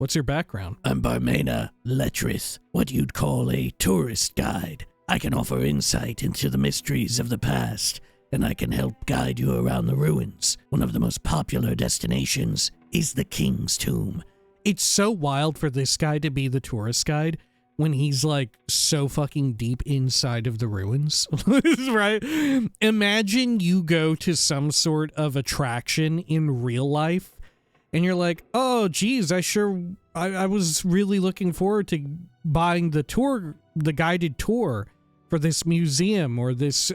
What's your background? I'm Bermena Lletrith, what you'd call a tourist guide. I can offer insight into the mysteries of the past, and I can help guide you around the ruins. One of the most popular destinations is the King's Tomb. It's so wild for this guy to be the tourist guide when he's like so fucking deep inside of the ruins, right? Imagine you go to some sort of attraction in real life and you're like, oh geez, I was really looking forward to buying the guided tour for this museum or this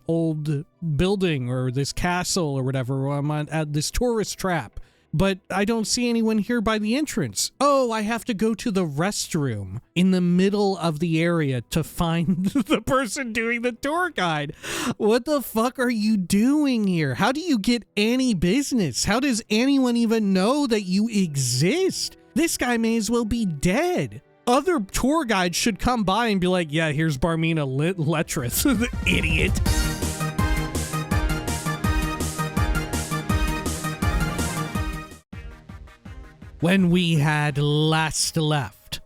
old building or this castle or whatever. I'm at this tourist trap, but I don't see anyone here by the entrance. Oh, I have to go to the restroom in the middle of the area to find the person doing the tour guide. What the fuck are you doing here? How do you get any business? How does anyone even know that you exist? This guy may as well be dead. Other tour guides should come by and be like, yeah, here's Bermena Lletrith, the idiot. When we had last left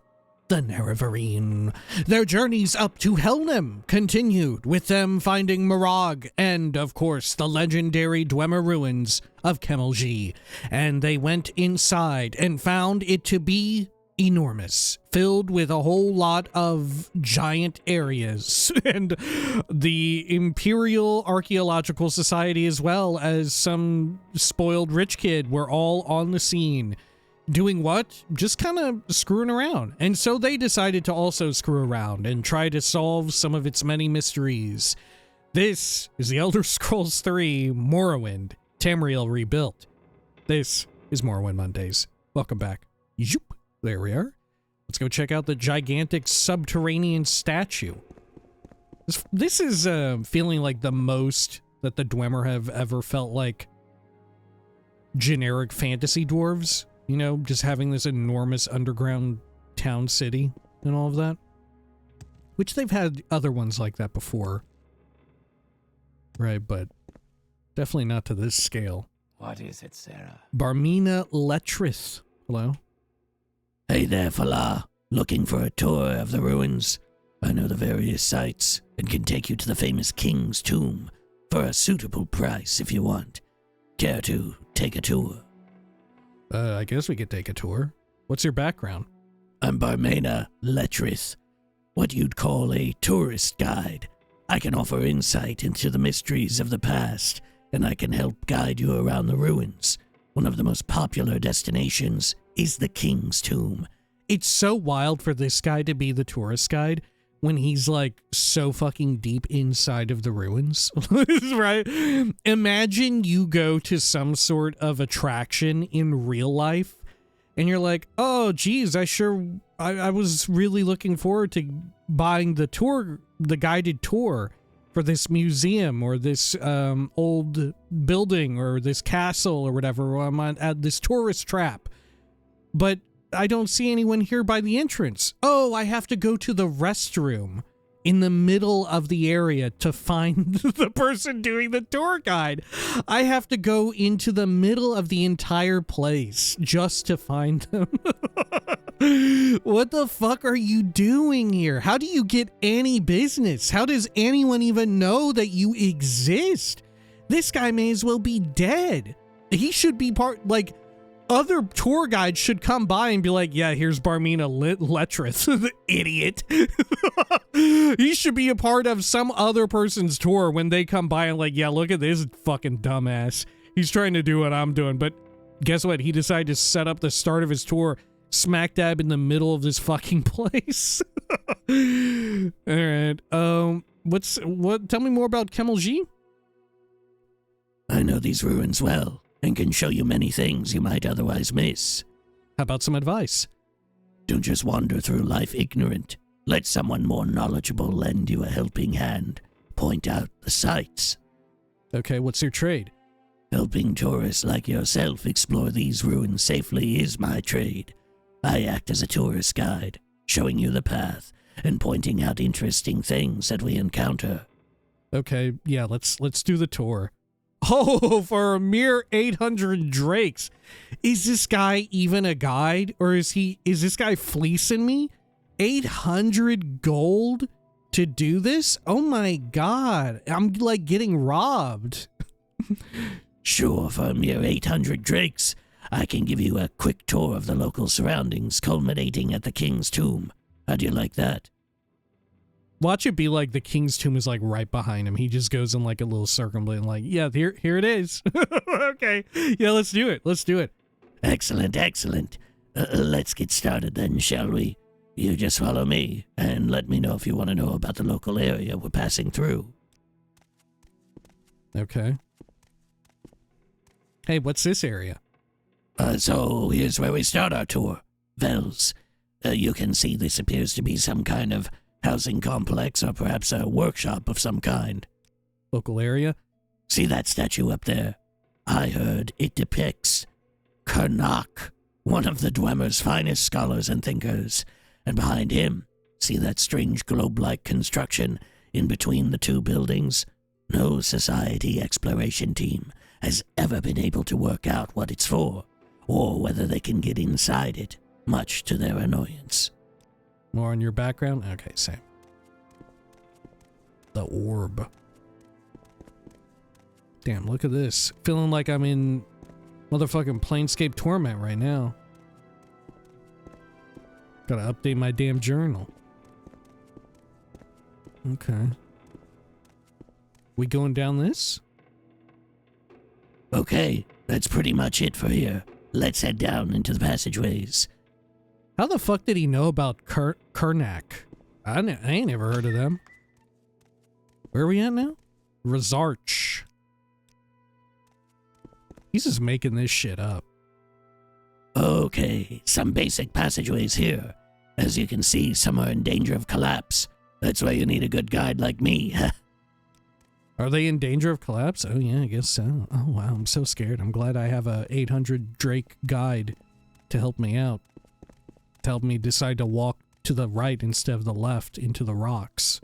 the Nerevarine, their journeys up to Helnem continued, with them finding Morag and, of course, the legendary Dwemer ruins of Kemel-Ze. And they went inside and found it to be enormous, filled with a whole lot of giant areas, and the Imperial Archaeological Society, as well as some spoiled rich kid, were all on the scene. Doing what? Just kind of screwing around. And so they decided to also screw around and try to solve some of its many mysteries. This is the Elder Scrolls 3 Morrowind, Tamriel Rebuilt. This is Morrowind Mondays. Welcome back. Yoop. There we are. Let's go check out the gigantic subterranean statue. This is feeling like the most that the Dwemer have ever felt like generic fantasy dwarves. You know, just having this enormous underground town city and all of that. Which they've had other ones like that before. Right, but definitely not to this scale. What is it, Sarah? Bermena Lletrith. Hello? Hey there, fella. Looking for a tour of the ruins? I know the various sites and can take you to the famous King's Tomb for a suitable price if you want. Care to take a tour? I guess we could take a tour. What's your background? I'm Bermena Lletrith, what you'd call a tourist guide. I can offer insight into the mysteries of the past, and I can help guide you around the ruins. One of the most popular destinations is the King's Tomb. It's so wild for this guy to be the tourist guide when he's like so fucking deep inside of the ruins, right? Imagine you go to some sort of attraction in real life and you're like, oh geez, I was really looking forward to buying the guided tour for this museum or this old building or this castle or whatever. I'm at this tourist trap, but I don't see anyone here by the entrance. Oh, I have to go to the restroom in the middle of the area to find the person doing the tour guide. I have to go into the middle of the entire place just to find them. What the fuck are you doing here? How do you get any business? How does anyone even know that you exist? This guy may as well be dead. He should be other tour guides should come by and be like, yeah, here's Bermena Lletrith, the idiot. He should be a part of some other person's tour when they come by and like, yeah, look at this fucking dumbass. He's trying to do what I'm doing, but guess what? He decided to set up the start of his tour smack dab in the middle of this fucking place. All right. Tell me more about Kemel-Ze? I know these ruins well, and can show you many things you might otherwise miss. How about some advice? Don't just wander through life ignorant. Let someone more knowledgeable lend you a helping hand. Point out the sights. Okay, what's your trade? Helping tourists like yourself explore these ruins safely is my trade. I act as a tourist guide, showing you the path and pointing out interesting things that we encounter. Okay, yeah, let's do the tour. Oh, for a mere 800 drakes. Is this guy even a guide, or is this guy fleecing me? 800 gold to do this? Oh my god. I'm like getting robbed. Sure, for a mere 800 drakes, I can give you a quick tour of the local surroundings, culminating at the King's Tomb. How'd you like that? Watch it be like the King's Tomb is like right behind him. He just goes in like a little circle and like, yeah, here it is. Okay. Yeah, let's do it. Let's do it. Excellent, excellent. Let's get started then, shall we? You just follow me, and let me know if you want to know about the local area we're passing through. Okay. Hey, what's this area? So here's where we start our tour. Vels. You can see this appears to be some kind of housing complex or perhaps a workshop of some kind. Local area? See that statue up there? I heard it depicts Karnak, one of the Dwemer's finest scholars and thinkers. And behind him, see that strange globe-like construction in between the two buildings? No society exploration team has ever been able to work out what it's for, or whether they can get inside it, much to their annoyance. More on your background? Okay, same. The orb. Damn, look at this. Feeling like I'm in motherfucking Planescape Torment right now. Gotta update my damn journal. Okay. We going down this? Okay, that's pretty much it for here. Let's head down into the passageways. How the fuck did he know about Karnak? I ain't never heard of them. Where are we at now? Resarch. He's just making this shit up. Okay, some basic passageways here. As you can see, some are in danger of collapse. That's why you need a good guide like me. Are they in danger of collapse? Oh yeah, I guess so. Oh wow, I'm so scared. I'm glad I have a 800 Drake guide to help me out. To help me decide to walk to the right instead of the left into the rocks.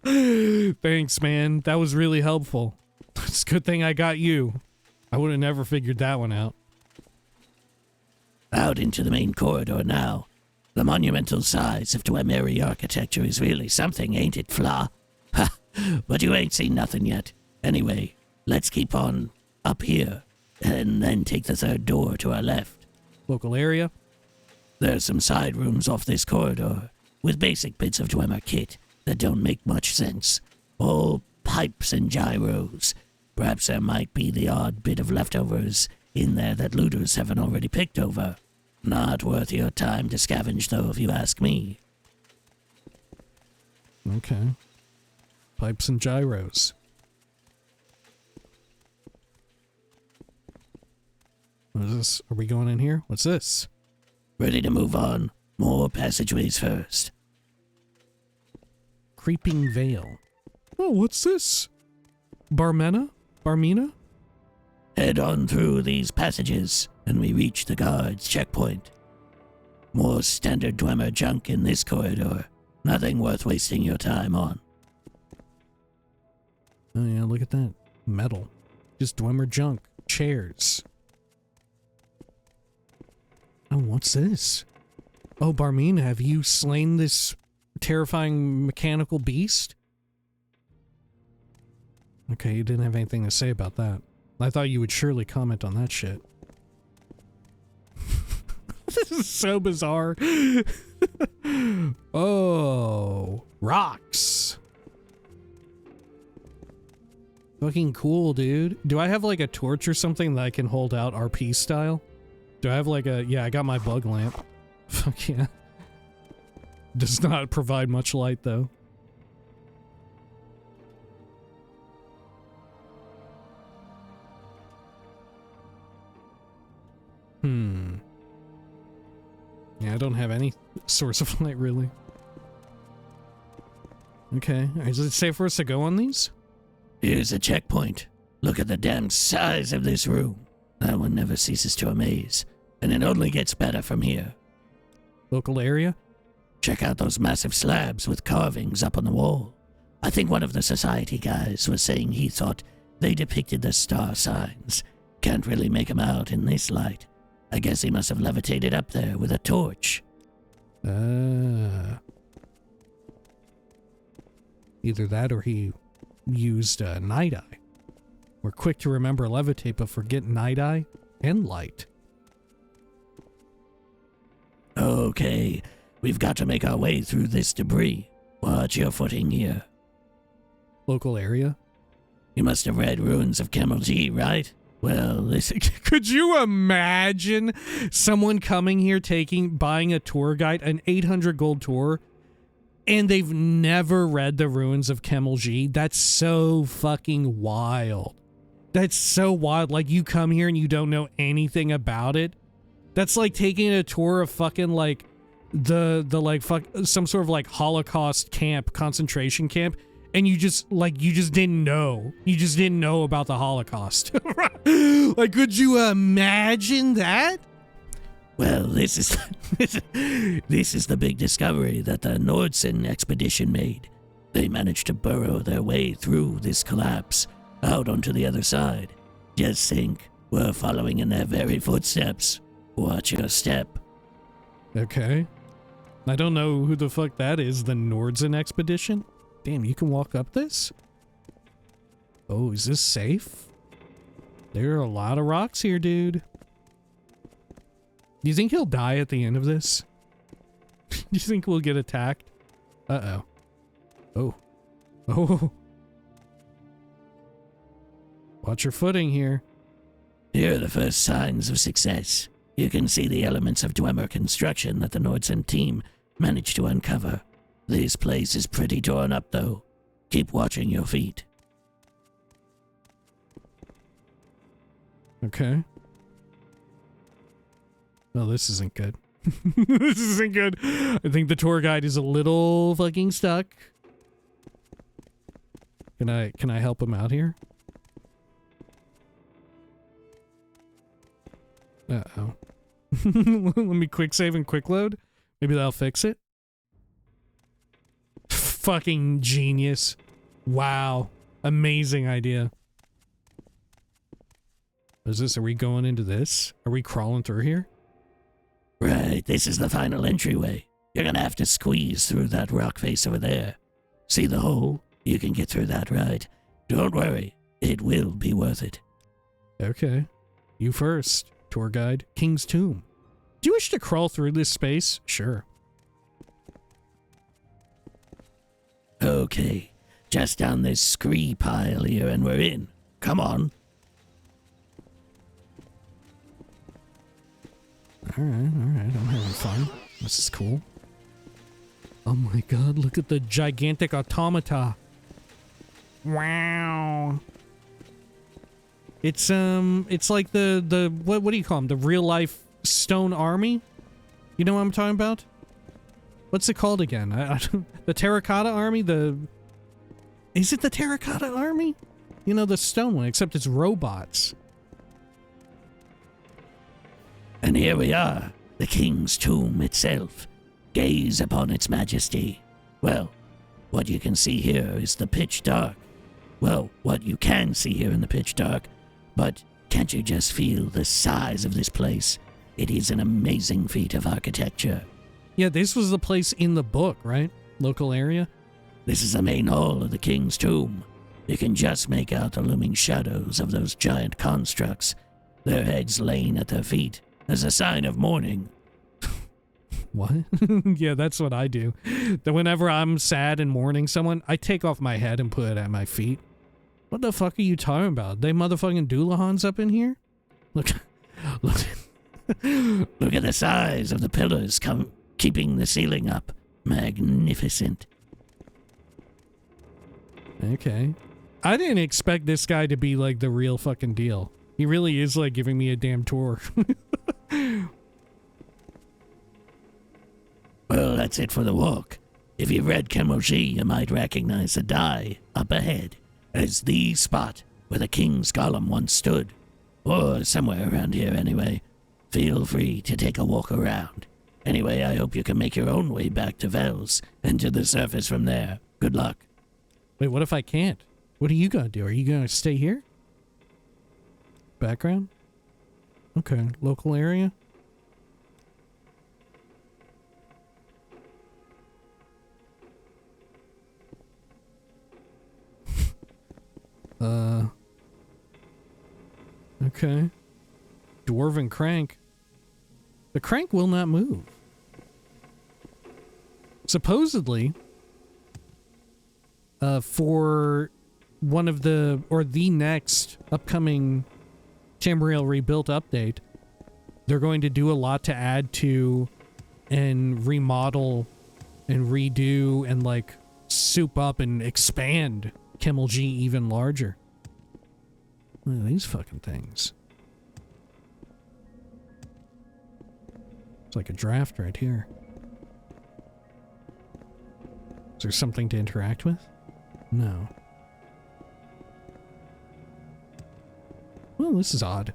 Thanks, man. That was really helpful. It's a good thing I got you. I would have never figured that one out. Out into the main corridor now. The monumental size of Dwemeri architecture is really something, ain't it, Fla? Ha! But you ain't seen nothing yet. Anyway, let's keep on up here, and then take the third door to our left. Local area? There's some side rooms off this corridor, with basic bits of Dwemer kit that don't make much sense. All pipes and gyros. Perhaps there might be the odd bit of leftovers in there that looters haven't already picked over. Not worth your time to scavenge, though, if you ask me. Okay. Pipes and gyros. What is this? Are we going in here? What's this? Ready to move on? More passageways first. Creeping Veil. Oh, what's this? Bermena? Head on through these passages, and we reach the guards' checkpoint. More standard Dwemer junk in this corridor. Nothing worth wasting your time on. Oh yeah, look at that. Metal. Just Dwemer junk. Chairs. Oh, what's this? Oh, Bermena, have you slain this terrifying mechanical beast? Okay, you didn't have anything to say about that. I thought you would surely comment on that shit. This is so bizarre. Oh, rocks. Fucking cool, dude. Do I have like a torch or something that I can hold out RP style? Do I have like a... Yeah, I got my bug lamp. Fuck yeah. Does not provide much light though. Yeah, I don't have any source of light, really. Okay, is it safe for us to go on these? Here's a checkpoint. Look at the damn size of this room. That one never ceases to amaze, and it only gets better from here. Local area? Check out those massive slabs with carvings up on the wall. I think one of the society guys was saying he thought they depicted the star signs. Can't really make 'em out in this light. I guess he must have levitated up there with a torch. Either that or he used night eye. We're quick to remember levitate, but forget night eye and light. Okay, we've got to make our way through this debris. Watch your footing here. Local area? You must have read Ruins of Kemel-Ze, right? Well, this... Could you imagine someone coming here buying a tour guide, an 800 gold tour, and they've never read the Ruins of Kemel-Ze? That's so fucking wild. That's so wild. Like, you come here and you don't know anything about it. That's like taking a tour of fucking like some sort of like Holocaust camp, concentration camp, and you just didn't know. You just didn't know about the Holocaust. Like, could you imagine that? Well, this is the big discovery that the Nordsen expedition made. They managed to burrow their way through this collapse out onto the other side. Just think, we're following in their very footsteps. Watch your step. Okay. I don't know who the fuck that is. The Nordsen expedition? Damn, you can walk up this? Oh, is this safe? There are a lot of rocks here, dude. Do you think he'll die at the end of this? Do you think we'll get attacked? Uh-oh. Oh. Oh. Watch your footing here. Here are the first signs of success. You can see the elements of Dwemer construction that the Nordsen team managed to uncover. This place is pretty torn up, though. Keep watching your feet. Okay. Well, this isn't good. This isn't good. I think the tour guide is a little fucking stuck. Can I help him out here? Uh-oh. Let me quick save and quick load. Maybe that'll fix it. Fucking genius. Wow. Amazing idea. What is this? Are we going into this? Are we crawling through here? Right, this is the final entryway. You're gonna have to squeeze through that rock face over there. See the hole? You can get through that, right? Don't worry, it will be worth it. Okay. You first, tour guide. King's Tomb. Do you wish to crawl through this space? Sure. Okay, just down this scree pile here and we're in. Come on. Alright, I'm having fun. This is cool. Oh my god, look at the gigantic automata. Wow. It's like the what do you call them? The real life stone army? You know what I'm talking about? What's it called again? The terracotta army? Is it the terracotta army? You know, the stone one, except it's robots. And here we are, the king's tomb itself. Gaze upon its majesty. Well, what you can see here is the pitch dark. Well, what you can see here in the pitch dark, but can't you just feel the size of this place? It is an amazing feat of architecture. Yeah, this was the place in the book, right? Local area? This is the main hall of the king's tomb. You can just make out the looming shadows of those giant constructs, their heads laying at their feet as a sign of mourning. What? Yeah, that's what I do. That whenever I'm sad and mourning someone, I take off my head and put it at my feet. What the fuck are you talking about? They motherfucking Doolahans up in here? Look. Look at the size of the pillars keeping the ceiling up. Magnificent. Okay. I didn't expect this guy to be like the real fucking deal. He really is like giving me a damn tour. Well, that's it for the walk. If you've read Kemel-Ze, you might recognize the die up ahead as the spot where the king's golem once stood. Or somewhere around here anyway. Feel free to take a walk around. Anyway, I hope you can make your own way back to Vels and to the surface from there. Good luck. Wait, what if I can't? What are you gonna do? Are you gonna stay here? Background? Okay, local area? Okay. Dwarven crank. The crank will not move. Supposedly, for one of the, or the next upcoming Tamriel Rebuilt update, they're going to do a lot to add to and remodel and redo and like soup up and expand Kemel-Ze even larger. Look at these fucking things. It's like a draft right here. Is there something to interact with? No. Well, this is odd.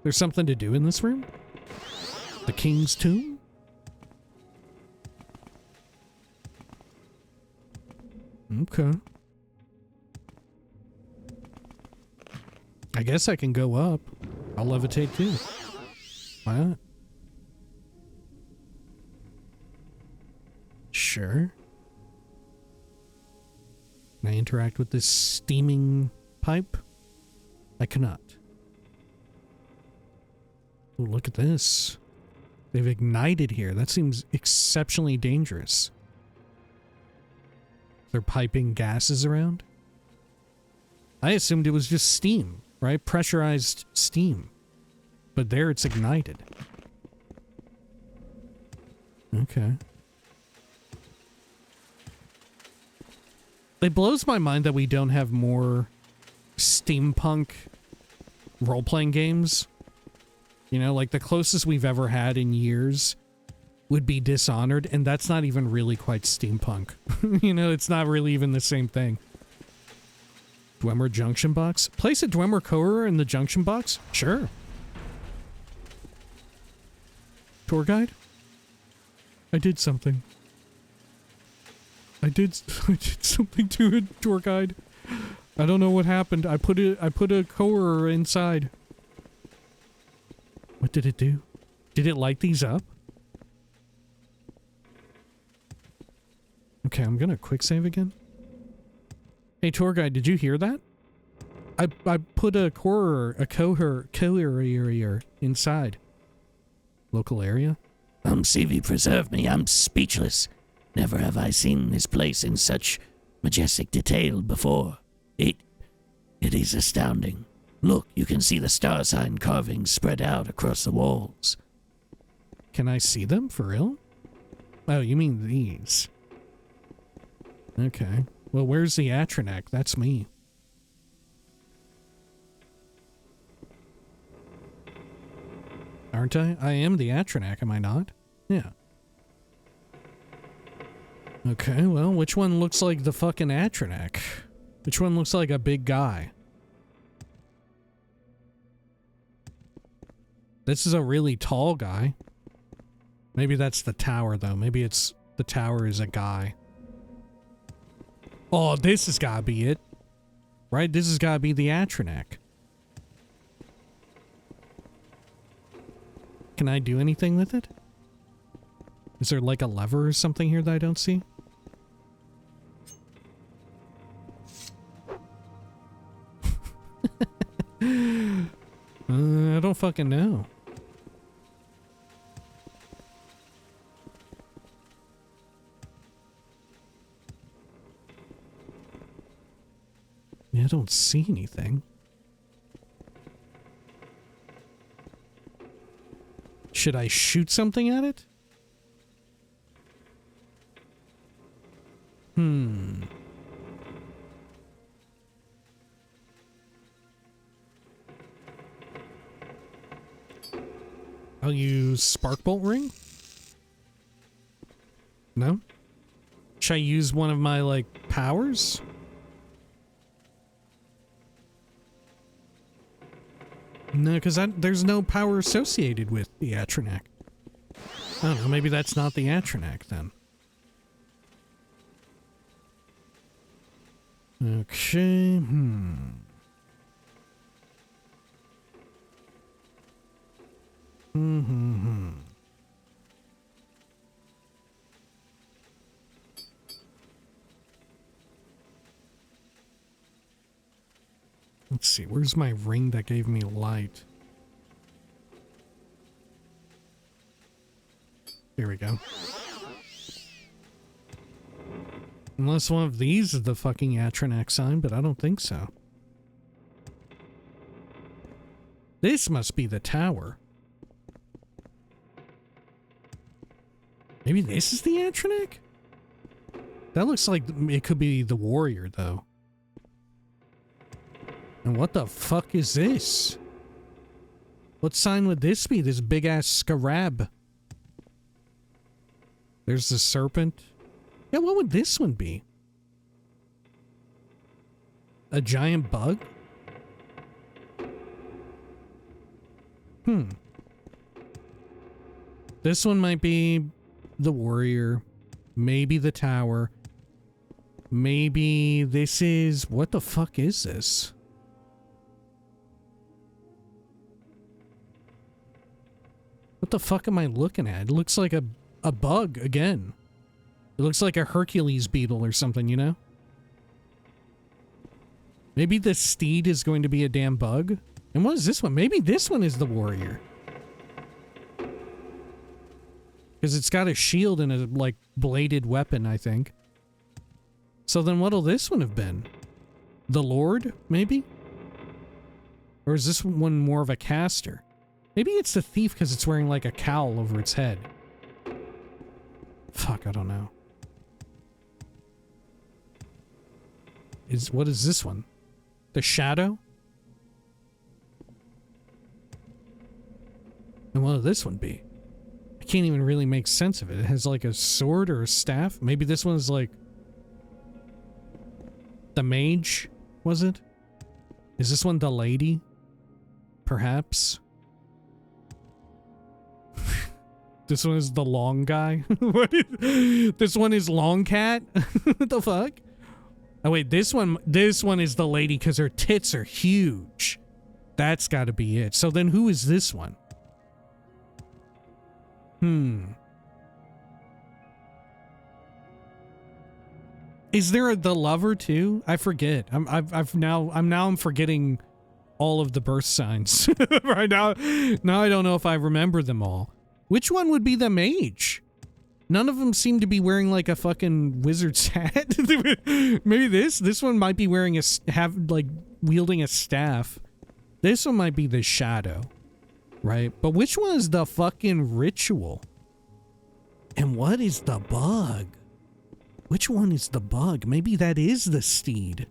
There's something to do in this room? The King's Tomb? Okay. I guess I can go up. I'll levitate too. Why not? Sure. Can I interact with this steaming pipe? I cannot. Oh, look at this. They've ignited here. That seems exceptionally dangerous. They're piping gases around? I assumed it was just steam, right? Pressurized steam. But there it's ignited. Okay. It blows my mind that we don't have more steampunk role-playing games. You know, like the closest we've ever had in years would be Dishonored, and that's not even really quite steampunk. You know, it's not really even the same thing. Dwemer junction box? Place a Dwemer courier in the junction box? Sure. Tour guide? I did something. I did something to a tour guide. I don't know what happened. I put a courier inside. What did it do? Did it light these up? Okay, I'm gonna quick save again. Hey, tour guide, did you hear that? I put a courier inside. Local area? CV, preserve me. I'm speechless. Never have I seen this place in such majestic detail before. It is astounding. Look, you can see the star sign carvings spread out across the walls. Can I see them for real? Oh, you mean these? Okay. Well, where's the Atronak? That's me. Aren't I? I am the Atronak, am I not? Yeah. Okay, well, which one looks like the fucking Atronak? Which one looks like a big guy? This is a really tall guy. Maybe that's the tower, though. Maybe it's the tower is a guy. Oh, this has gotta be it. Right? This has gotta be the Atronak. Can I do anything with it? Is there like a lever or something here that I don't see? I don't fucking know. Yeah, I don't see anything. Should I shoot something at it? I'll use Sparkbolt Ring? No? Should I use one of my, like, powers? No, because there's no power associated with the Atronak. I don't know, maybe that's not the Atronak then. Okay, Let's see, where's my ring that gave me light? Here we go. Unless one of these is the fucking Atronach sign, but I don't think so. This must be the tower. Maybe this is the Atronach? That looks like it could be the warrior, though. And what the fuck is this? What sign would this be? This big-ass scarab. There's the serpent. Yeah, what would this one be? A giant bug? This one might be the warrior. Maybe the tower. Maybe this is... What the fuck is this? What the fuck am I looking at? It looks like a bug again. It looks like a Hercules beetle or something, you know? Maybe the steed is going to be a damn bug? And what is this one? Maybe this one is the warrior. Because it's got a shield and a, like, bladed weapon, I think. So then what'll this one have been? The Lord, maybe? Or is this one more of a caster? Maybe it's the thief because it's wearing, like, a cowl over its head. Fuck, I don't know. What is this one? The shadow? And what will this one be? I can't even really make sense of it. It has like a sword or a staff. Maybe this one is like the mage, was it? Is this one the lady? Perhaps? This one is the long guy? This one is long cat? What the fuck? Oh wait, this one is the lady because her tits are huge. That's gotta be it. So then who is this one? Is there the lover too? I forget. I'm forgetting all of the birth signs right now. Now I don't know if I remember them all. Which one would be the mage? None of them seem to be wearing like a fucking wizard's hat. Maybe this one might be wearing wielding a staff. This one might be the shadow, right? But which one is the fucking ritual? And what is the bug? Which one is the bug? Maybe that is the steed.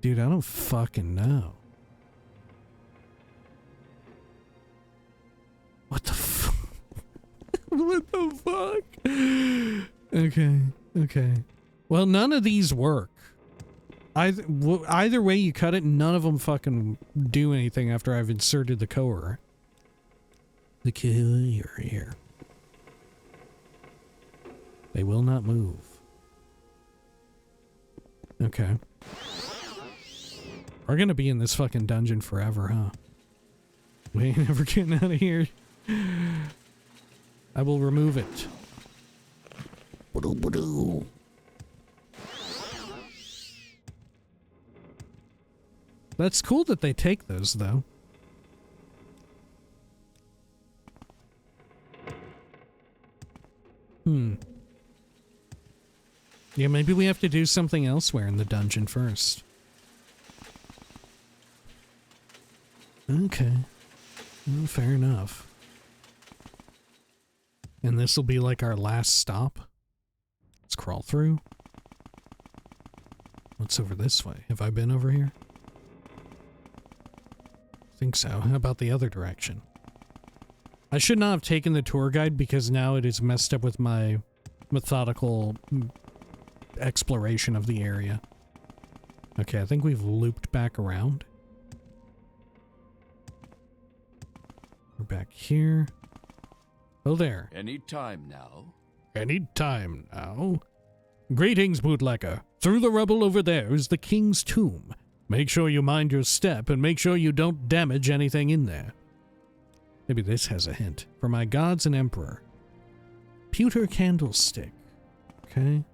Dude, I don't fucking know. What the fuck? What the fuck? Okay. Well, none of these work. Either way you cut it, none of them fucking do anything after I've inserted the core. The core here. They will not move. Okay. We're gonna be in this fucking dungeon forever, huh? We ain't never getting out of here. I will remove it. That's cool that they take those, though. Yeah, maybe we have to do something elsewhere in the dungeon first. Okay. Well, fair enough. And this will be like our last stop. Let's crawl through. What's over this way? Have I been over here? I think so. How about the other direction? I should not have taken the tour guide because now it is messed up with my methodical exploration of the area. Okay, I think we've looped back around. We're back here. Oh, there. Any time now. Any time now. Greetings, bootlegger. Through the rubble over there is the king's tomb. Make sure you mind your step and make sure you don't damage anything in there. Maybe this has a hint. For my gods and emperor. Pewter candlestick. Okay.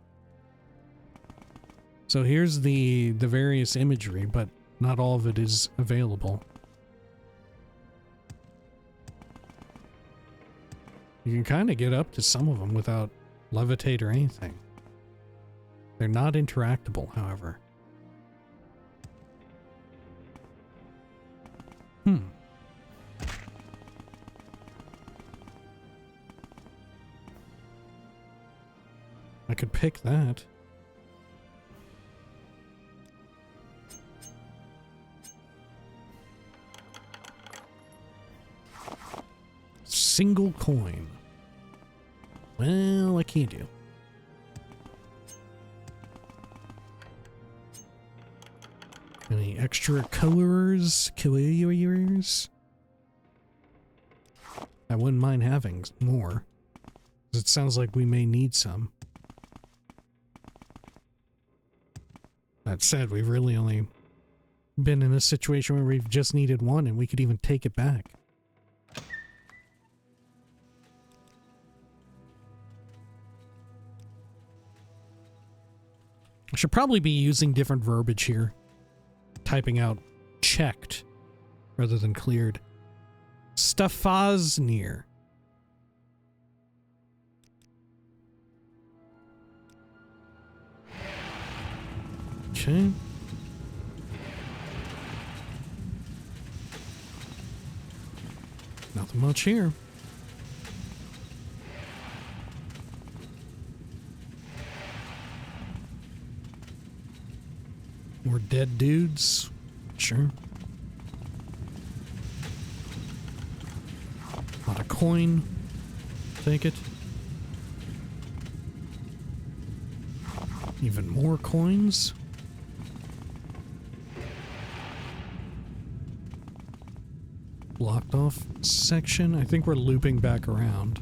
So here's the various imagery, but not all of it is available. You can kind of get up to some of them without levitate or anything. They're not interactable, however. I could pick that. Single coin. Well, what can you do? Any extra colors? I wouldn't mind having more. 'Cause it sounds like we may need some. That said, we've really only been in a situation where we've just needed one and we could even take it back. I should probably be using different verbiage here. Typing out checked rather than cleared. Stafasnir. Okay. Nothing much here. More dead dudes. Sure. Not a coin. Take it. Even more coins. Blocked off section. I think we're looping back around.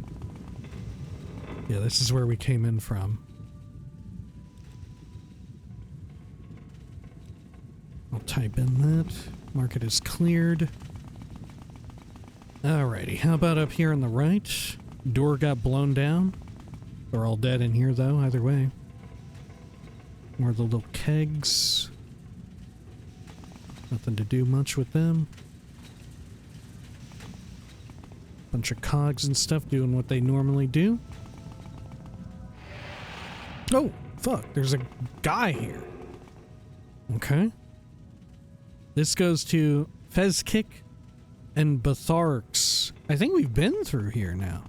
Yeah, this is where we came in from. I'll type in that. Mark it as cleared. Alrighty, how about up here on the right? Door got blown down. They're all dead in here though, either way. More of the little kegs. Nothing to do much with them. Bunch of cogs and stuff doing what they normally do. Oh, fuck, there's a guy here. Okay. This goes to Fezkik and Batharks. I think we've been through here now.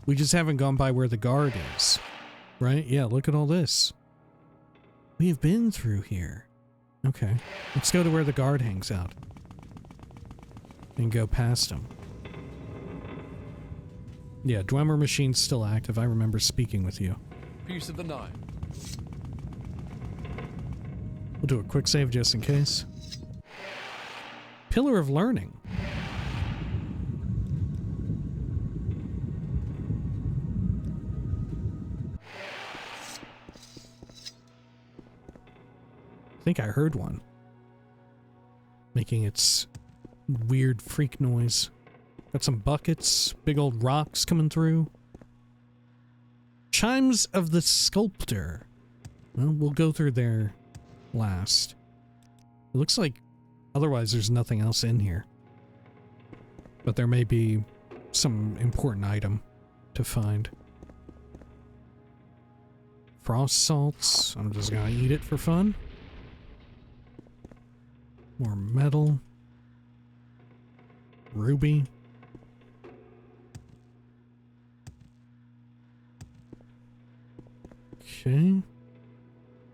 We just haven't gone by where the guard is. Right? Yeah, look at all this. We have been through here. Okay. Let's go to where the guard hangs out. And go past him. Yeah, Dwemer machine's still active. I remember speaking with you. Use of the Nine. We'll do a quick save just in case. Pillar of Learning. I think I heard one. Making its weird freak noise. Got some buckets, big old rocks coming through. Chimes of the Sculptor. Well, we'll go through there last. It looks like otherwise there's nothing else in here. But there may be some important item to find. Frost salts. I'm just gonna eat it for fun. More metal. Ruby. Okay.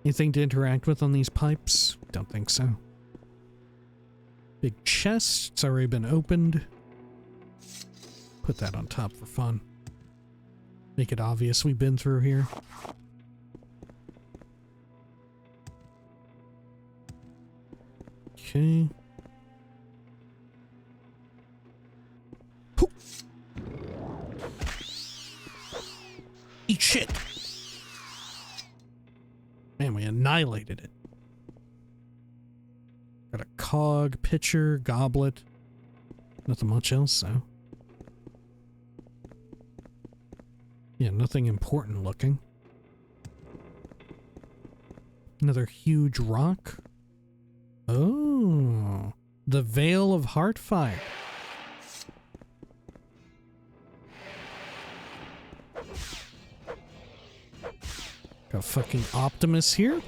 Anything to interact with on these pipes? Don't think so. Big chest. It's already been opened. Put that on top for fun. Make it obvious we've been through here. Okay. Eat shit! Man, we annihilated it. Got a cog, pitcher, goblet. Nothing much else, though. Yeah, nothing important looking. Another huge rock. Oh, the Veil of Heartfire. Got fucking Optimus here.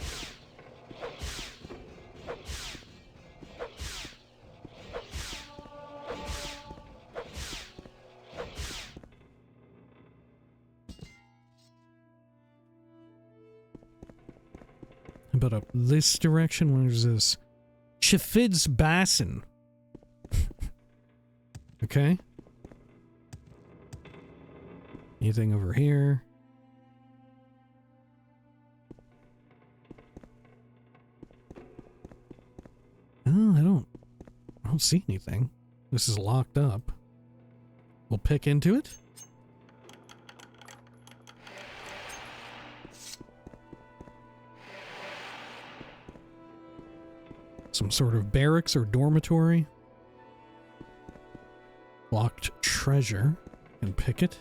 But up this direction, where's this? Chifid's Basin. Okay. Anything over here? Oh, I don't see anything. This is locked up. We'll pick into it. Some sort of barracks or dormitory. Locked treasure. And pick it.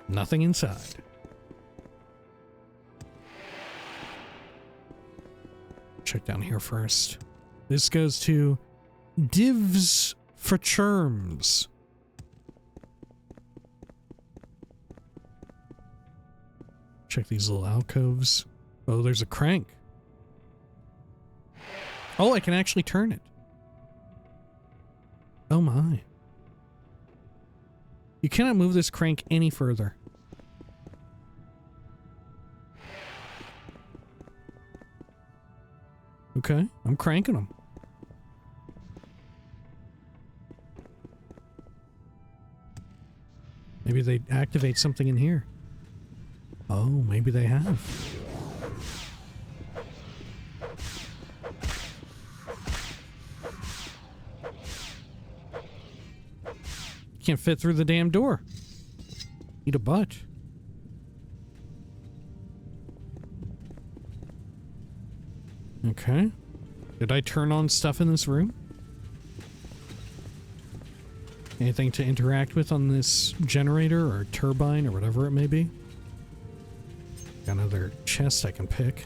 Nothing inside. Check down here first. This goes to Divs for Cherms. Check these little alcoves. Oh, there's a crank. Oh, I can actually turn it. Oh my. You cannot move this crank any further. Okay, I'm cranking them. Maybe they activate something in here. Oh, maybe they have. Can't fit through the damn door. Eat a butt. Okay. Did I turn on stuff in this room? Anything to interact with on this generator or turbine or whatever it may be? Got another chest I can pick.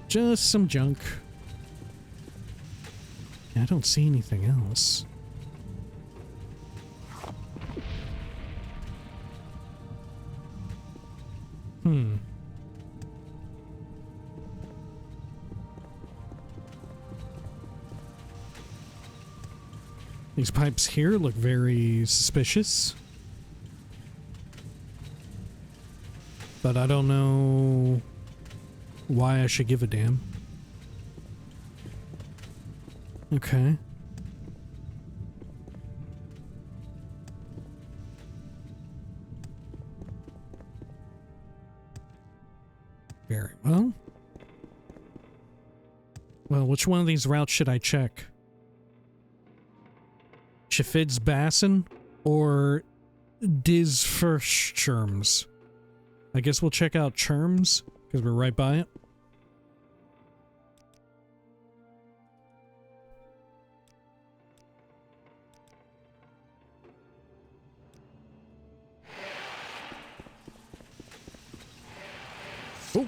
Just some junk. I don't see anything else. These pipes here look very suspicious. But I don't know why I should give a damn. Okay. Very well. Well, which one of these routes should I check? Chifid's Basin or Cherms? I guess we'll check out Cherms because we're right by it. Oh.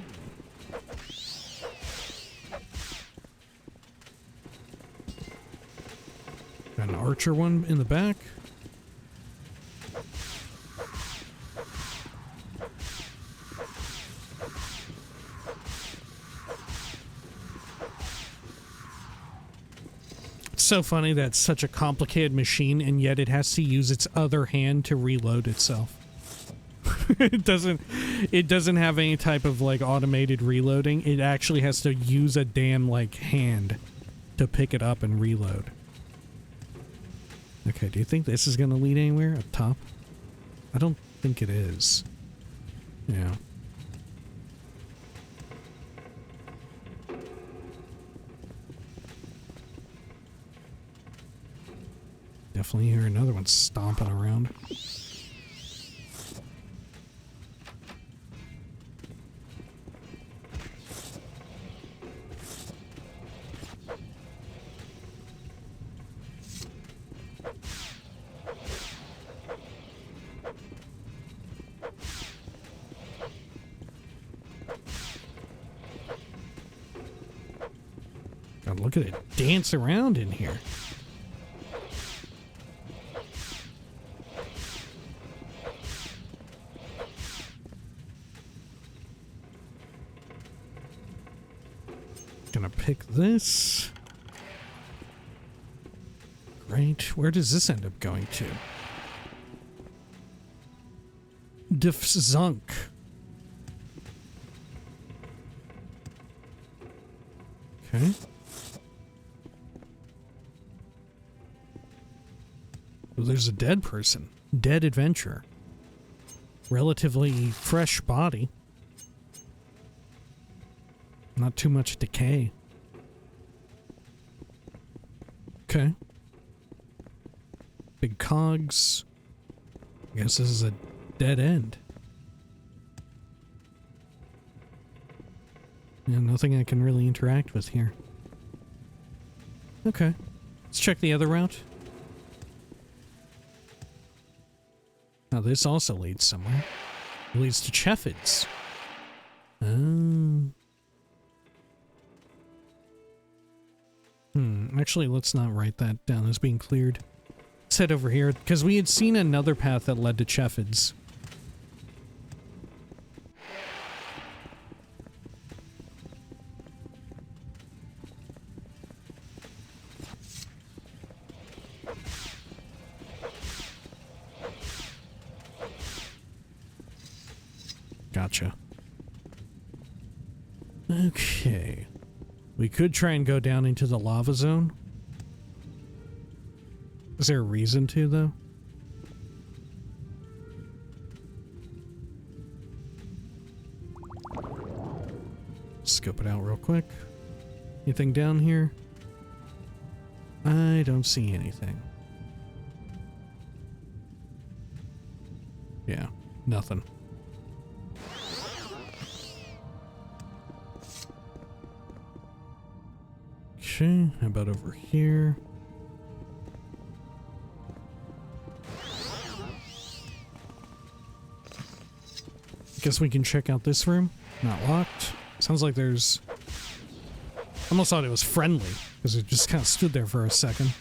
Got an archer one in the back. It's so funny that it's such a complicated machine and yet it has to use its other hand to reload itself. It doesn't have any type of like automated reloading. It actually has to use a damn like hand to pick it up and reload. Okay, do you think this is going to lead anywhere up top? I don't think it is. Yeah. Definitely hear another one stomping around. God, look at it dance around in here. Gonna pick this. Great. Where does this end up going to? Zunk. Okay. Well, there's a dead person. Dead adventurer. Relatively fresh body. Not too much decay. Okay. Big cogs. I guess this is a dead end. Yeah, nothing I can really interact with here. Okay. Let's check the other route. Now this also leads somewhere. It leads to Cheffids. Actually, let's not write that down as being cleared. Let's head over here, because we had seen another path that led to Cheffids. Gotcha. Okay. We could try and go down into the lava zone. Is there a reason to, though? Scope it out real quick. Anything down here? I don't see anything. Yeah, nothing. Okay, how about over here? Guess we can check out this room. Not locked. Sounds like there's... Almost thought it was friendly, because it just kind of stood there for a second.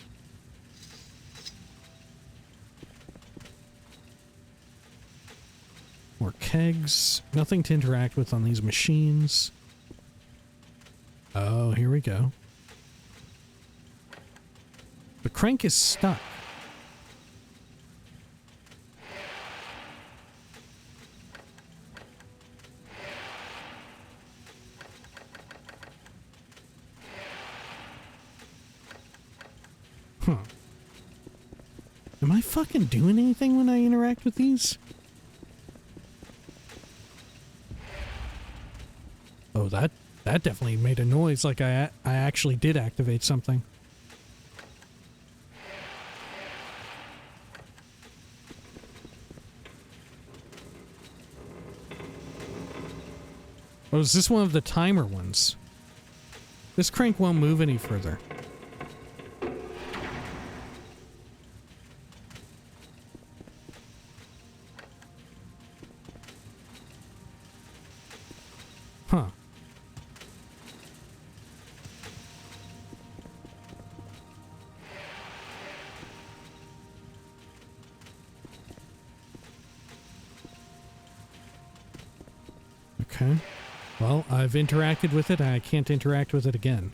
More kegs. Nothing to interact with on these machines. Oh, here we go. The crank is stuck. Huh. Am I fucking doing anything when I interact with these? Oh, that definitely made a noise like I actually did activate something. Oh, is this one of the timer ones? This crank won't move any further. Huh. Okay. Well, I've interacted with it, and I can't interact with it again.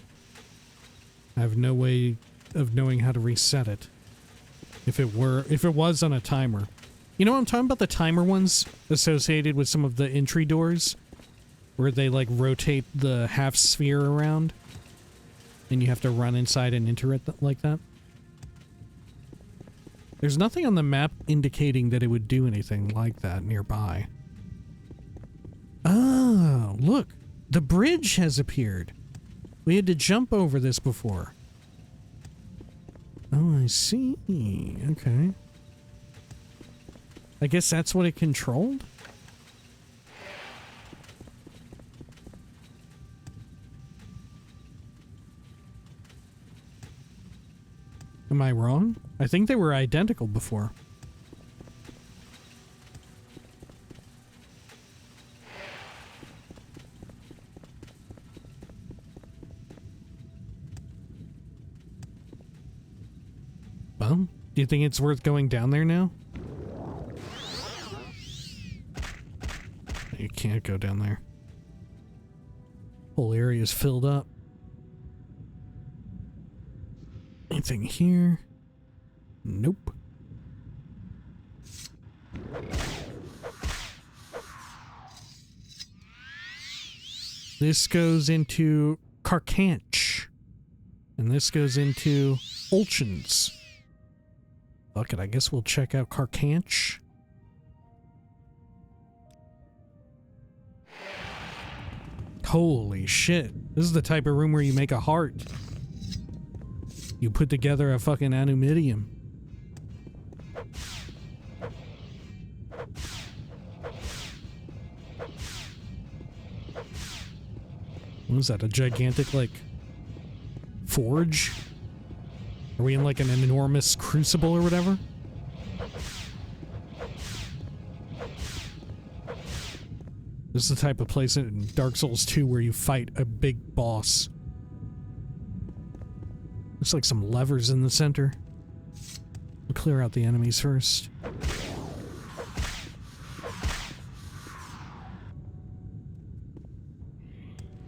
I have no way of knowing how to reset it. If it was on a timer. You know what I'm talking about? The timer ones associated with some of the entry doors? Where they, like, rotate the half sphere around? And you have to run inside and enter it like that? There's nothing on the map indicating that it would do anything like that nearby. Oh, look. The bridge has appeared. We had to jump over this before. Oh, I see. Okay. I guess that's what it controlled? Am I wrong? I think they were identical before. Well, do you think it's worth going down there now? You can't go down there. Whole area is filled up. Anything here? Nope. This goes into Carcanch. And this goes into Olchins. Fuck it, I guess we'll check out Carcanch. Holy shit. This is the type of room where you make a heart. You put together a fucking anumidium. What is that? A gigantic, like, forge? Are we in, like, an enormous crucible or whatever? This is the type of place in Dark Souls 2 where you fight a big boss. Looks like some levers in the center. We'll clear out the enemies first.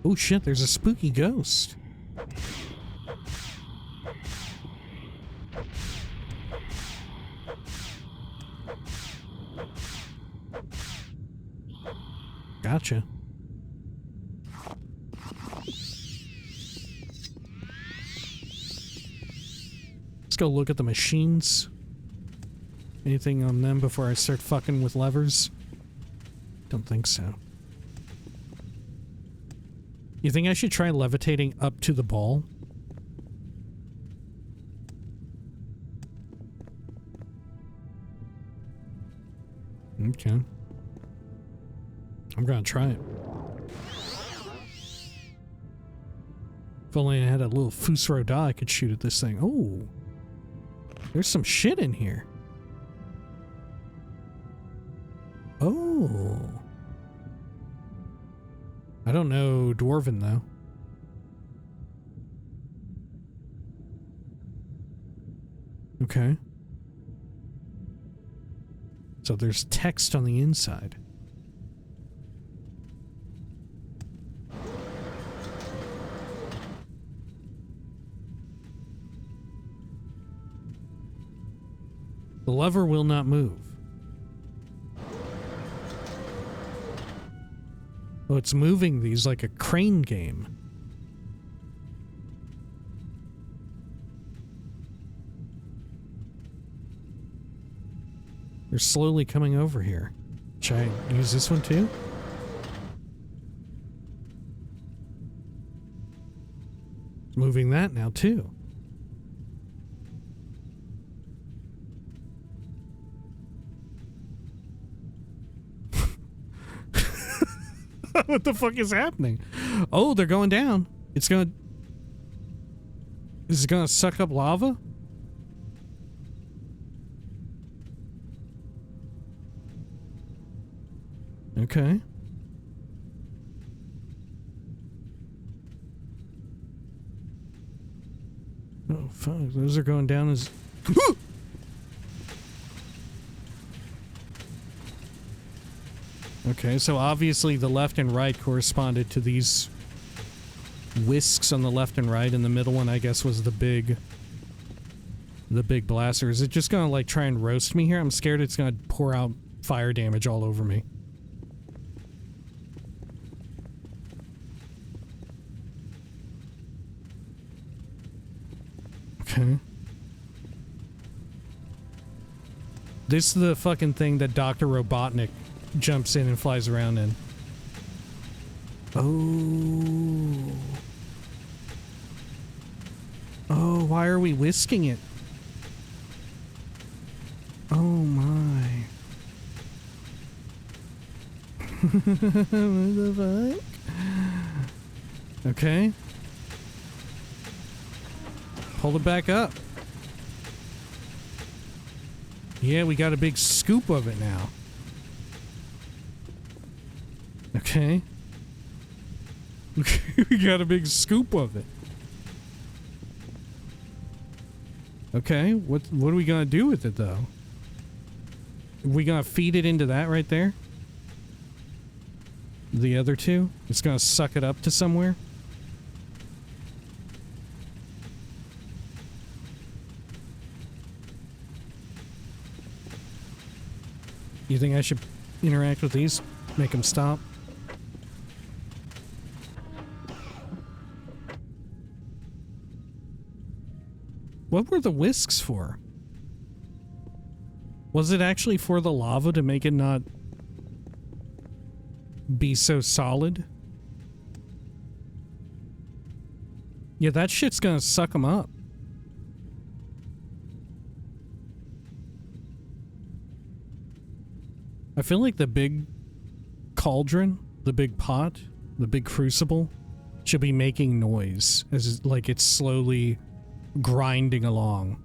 Oh shit, there's a spooky ghost. Gotcha. Let's go look at the machines. Anything on them before I start fucking with levers? Don't think so. You think I should try levitating up to the ball? Okay. I'm gonna try it. If only I had a little Fusro Da I could shoot at this thing. Oh! There's some shit in here. Oh! I don't know Dwarven, though. Okay. So there's text on the inside. The lever will not move. Oh, it's moving these like a crane game. They're slowly coming over here. Should I use this one too? It's moving that now too. What the fuck is happening? Oh, they're going down. It's gonna... Is it gonna suck up lava? Okay. Oh, fuck. Those are going down as... Okay, so obviously the left and right corresponded to these whisks on the left and right, and the middle one, I guess, was the big blaster. Is it just gonna, like, try and roast me here? I'm scared it's gonna pour out fire damage all over me. Okay. This is the fucking thing that Dr. Robotnik jumps in and flies around in. Oh. Oh, why are we whisking it? Oh my. What the fuck? Okay. Hold it back up. Yeah, we got a big scoop of it now. Okay. We got a big scoop of it. Okay, what are we gonna do with it though? Are we gonna feed it into that right there? The other two? It's gonna suck it up to somewhere? You think I should interact with these? Make them stop? What were the whisks for? Was it actually for the lava to make it not be so solid? Yeah, that shit's gonna suck them up. I feel like the big cauldron, the big pot, the big crucible should be making noise as like it's slowly grinding along.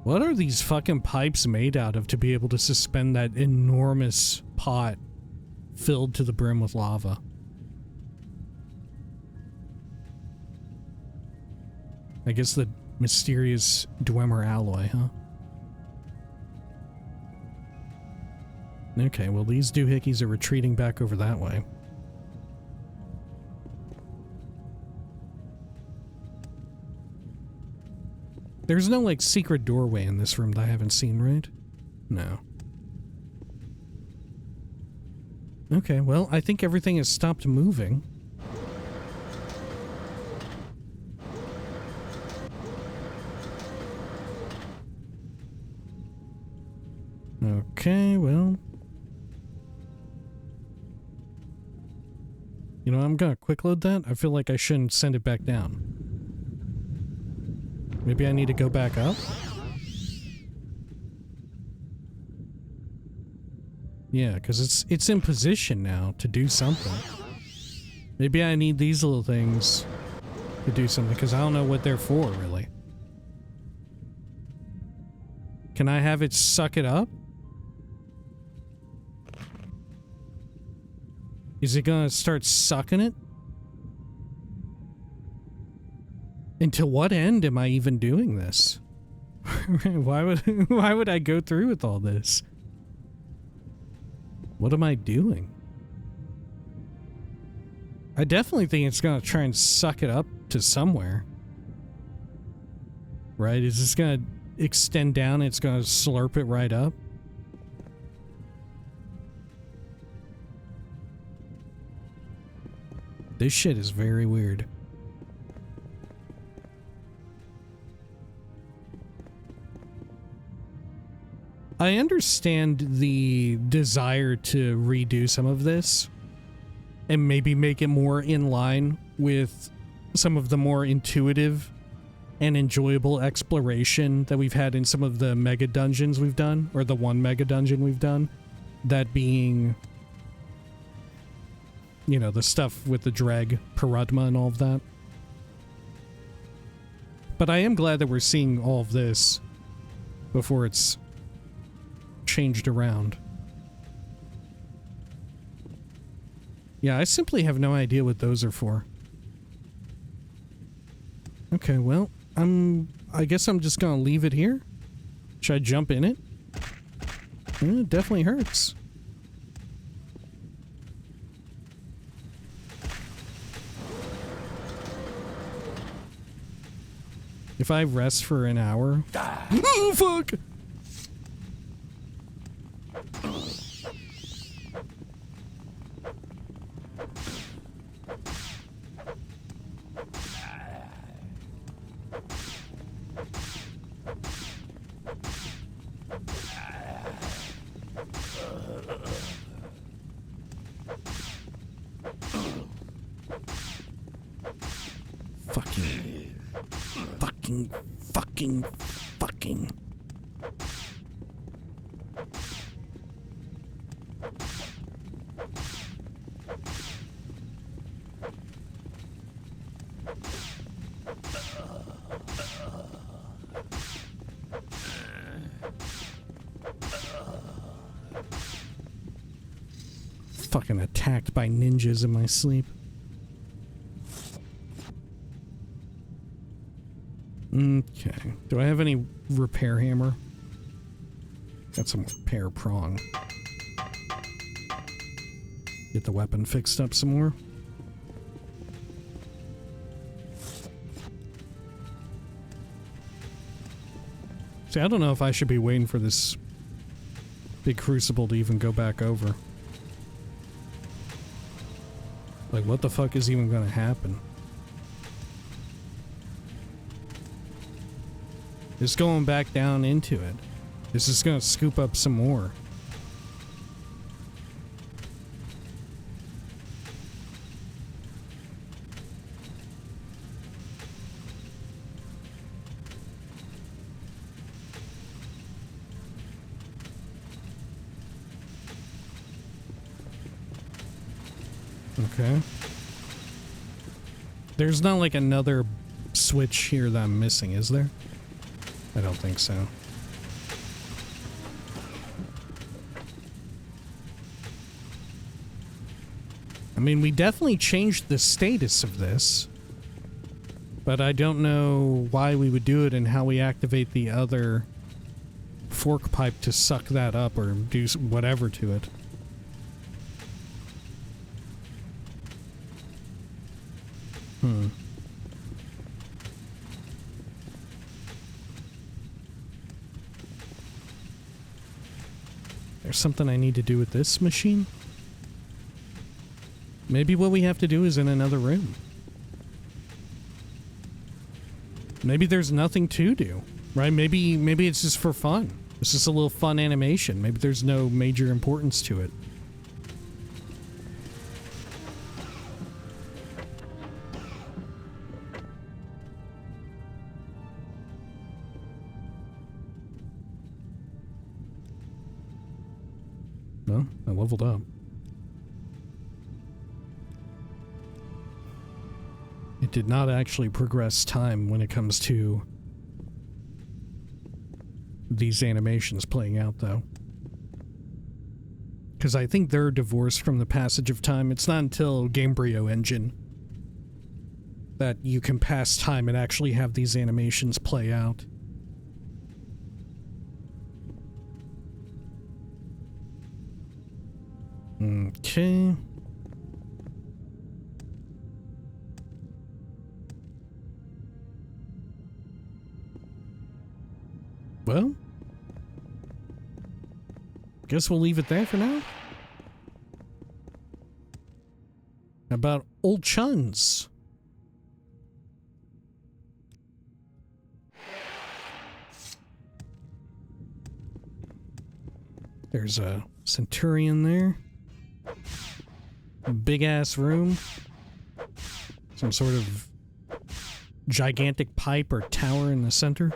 What are these fucking pipes made out of to be able to suspend that enormous pot filled to the brim with lava? I guess the mysterious Dwemer alloy, huh? Okay, well these doohickeys are retreating back over that way. There's no, like, secret doorway in this room that I haven't seen, right? No. Okay, well, I think everything has stopped moving. Okay, well... You know, I'm gonna quick load that. I feel like I shouldn't send it back down. Maybe I need to go back up? Yeah, because it's in position now to do something. Maybe I need these little things to do something, because I don't know what they're for, really. Can I have it suck it up? Is it gonna start sucking it? And to what end am I even doing this? why would I go through with all this? What am I doing? I definitely think it's gonna try and suck it up to somewhere. Right? Is this gonna extend down and it's gonna slurp it right up? This shit is very weird. I understand the desire to redo some of this and maybe make it more in line with some of the more intuitive and enjoyable exploration that we've had in some of the mega dungeons we've done, or the one mega dungeon we've done, that being, you know, the stuff with the Dreg, Paradma and all of that. But I am glad that we're seeing all of this before it's changed around. Yeah, I simply have no idea what those are for. Okay, well, I guess I'm just gonna leave it here. Should I jump in it? Yeah, it definitely hurts. If I rest for an hour... Oh, fuck! Fucking... fucking. Fucking attacked by ninjas in my sleep. Okay. Do I have any repair hammer? Got some repair prong. Get the weapon fixed up some more. See, I don't know if I should be waiting for this big crucible to even go back over. Like, what the fuck is even gonna happen? Just going back down into it. This is gonna scoop up some more. Okay. There's not like another switch here that I'm missing, is there? I don't think so. I mean, we definitely changed the status of this, but I don't know why we would do it and how we activate the other fork pipe to suck that up or do whatever to it. There's something I need to do with this machine? Maybe what we have to do is in another room. Maybe there's nothing to do, right? Maybe it's just for fun. It's just a little fun animation. Maybe there's no major importance to it. Well, I leveled up. It did not actually progress time when it comes to these animations playing out, though. Because I think they're divorced from the passage of time. It's not until Gamebryo Engine that you can pass time and actually have these animations play out. Okay. Well, guess we'll leave it there for now. How about old chuns? There's a centurion there. Big ass room. Some sort of gigantic pipe or tower in the center.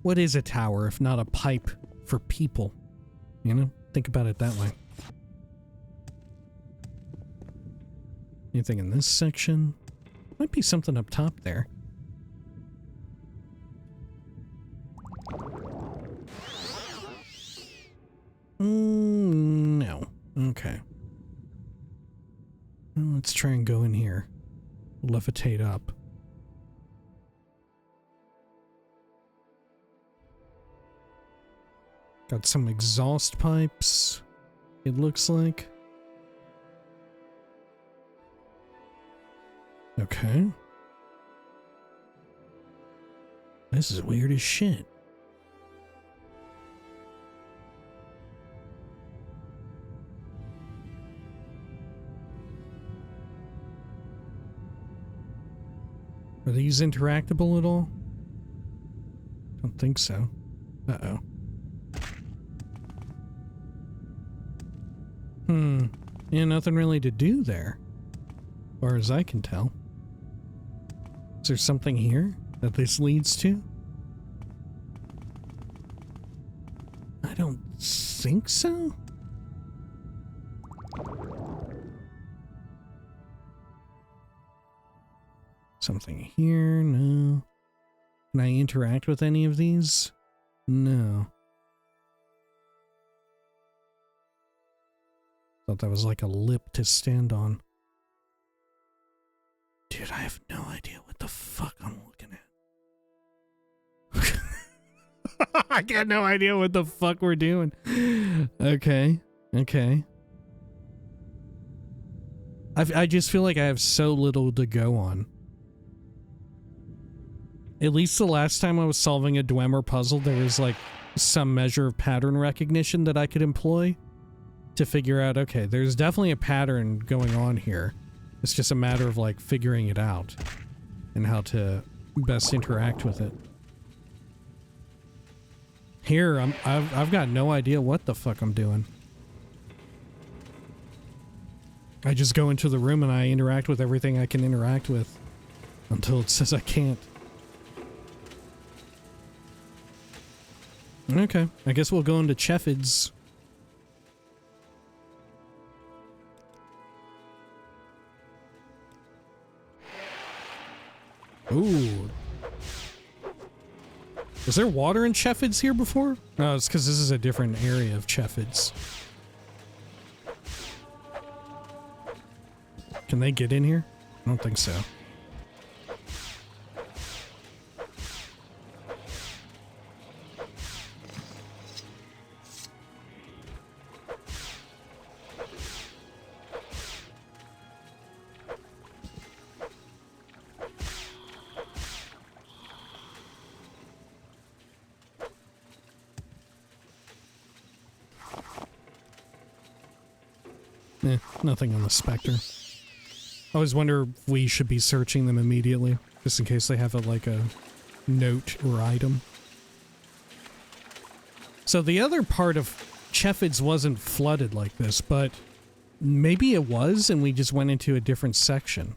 What is a tower if not a pipe for people? You know, think about it that way. Anything in this section? Might be something up top there. No. Okay. Well, let's try and go in here. Levitate up. Got some exhaust pipes, it looks like. Okay. This is weird as shit. Are these interactable at all? Don't think so. Uh-oh. Yeah, nothing really to do there, as far as I can tell. Is there something here that this leads to? I don't think so. Something here? No. Can I interact with any of these? No. Thought that was like a lip to stand on. Dude, I have no idea what the fuck I'm looking at. I got no idea what the fuck we're doing. Okay. Okay. I just feel like I have so little to go on. At least the last time I was solving a Dwemer puzzle, there was like some measure of pattern recognition that I could employ to figure out, okay, there's definitely a pattern going on here. It's just a matter of like figuring it out and how to best interact with it. Here, I've got no idea what the fuck I'm doing. I just go into the room and I interact with everything I can interact with until it says I can't. Okay, I guess we'll go into Cheffid's. Ooh. Was there water in Cheffid's here before? No, it's because this is a different area of Cheffid's. Can they get in here? I don't think so. Nothing on the Spectre. I always wonder if we should be searching them immediately, just in case they have like a note or item. So the other part of Cheffid's wasn't flooded like this, but maybe it was and we just went into a different section.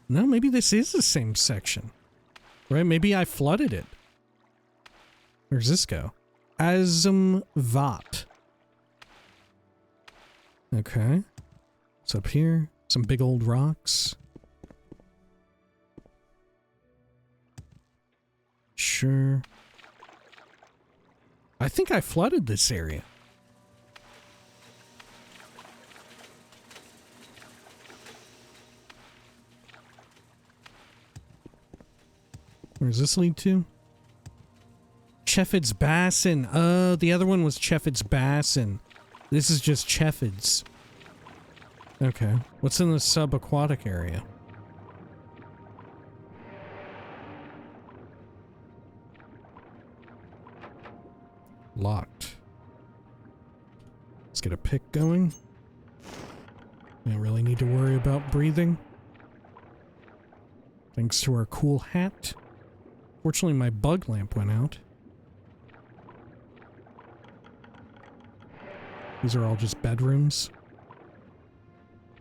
No, maybe this is the same section. Right? Maybe I flooded it. Where's this go? Azumvat. Okay. What's up here? Some big old rocks. Sure. I think I flooded this area. Where does this lead to? Cheffid's Basin. Oh, the other one was Cheffid's Basin. This is just Cheffid's. Okay. What's in the subaquatic area? Locked. Let's get a pick going. We don't really need to worry about breathing. Thanks to our cool hat. Fortunately, my bug lamp went out. These are all just bedrooms.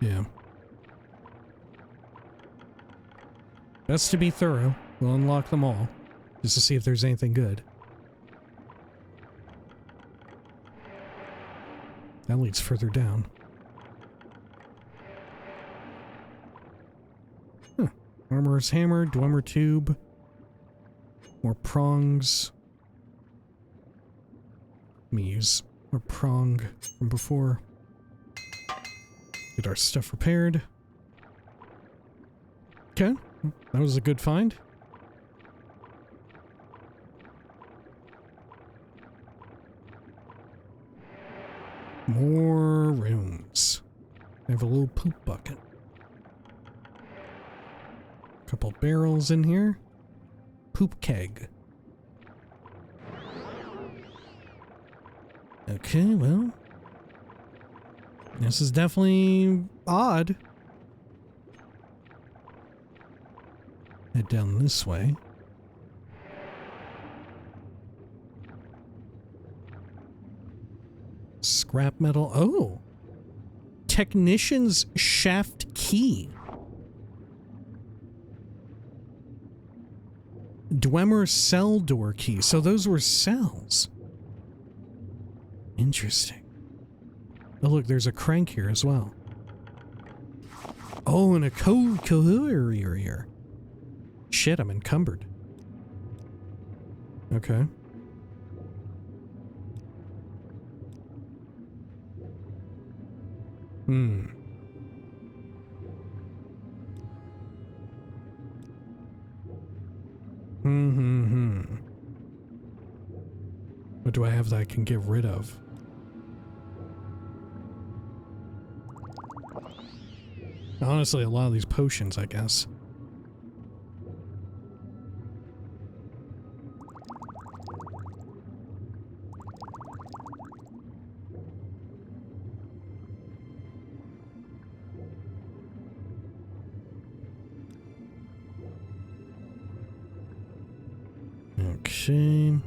Yeah. Best to be thorough. We'll unlock them all, just to see if there's anything good. That leads further down. Huh. Armorer's hammer, Dwemer tube. More prongs. Let me use our prong from before. Get our stuff repaired. Okay, that was a good find. More rooms. I have a little poop bucket. Couple barrels in here. Poop keg. Okay, well, this is definitely odd. Head down this way. Scrap metal. Oh! Technician's shaft key. Dwemer cell door key. So those were cells. Interesting. Oh, look, there's a crank here as well. Oh, and a courier. Shit, I'm encumbered. Okay. What do I have that I can get rid of? Honestly, a lot of these potions, I guess. Okay.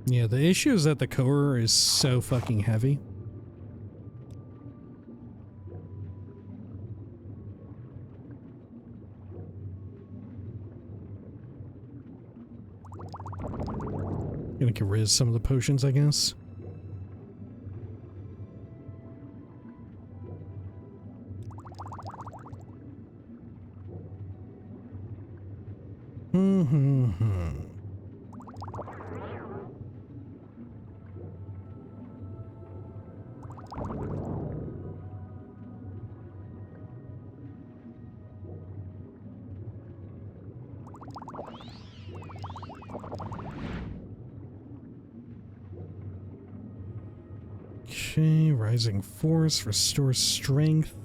Yeah, the issue is that the core is so fucking heavy. Gonna get rid of some of the potions, I guess. Okay, rising force, restores strength.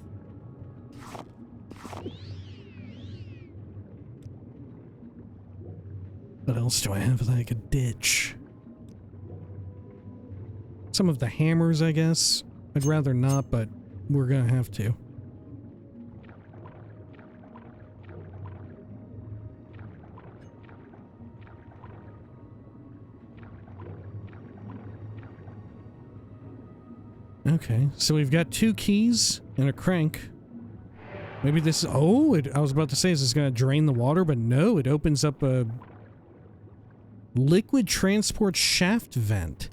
What else do I have that I could ditch? Some of the hammers, I guess. I'd rather not, but we're gonna have to. Okay, so we've got 2 keys and a crank. Maybe this is... Oh, I was about to say, is this going to drain the water? But no, it opens up a liquid transport shaft vent.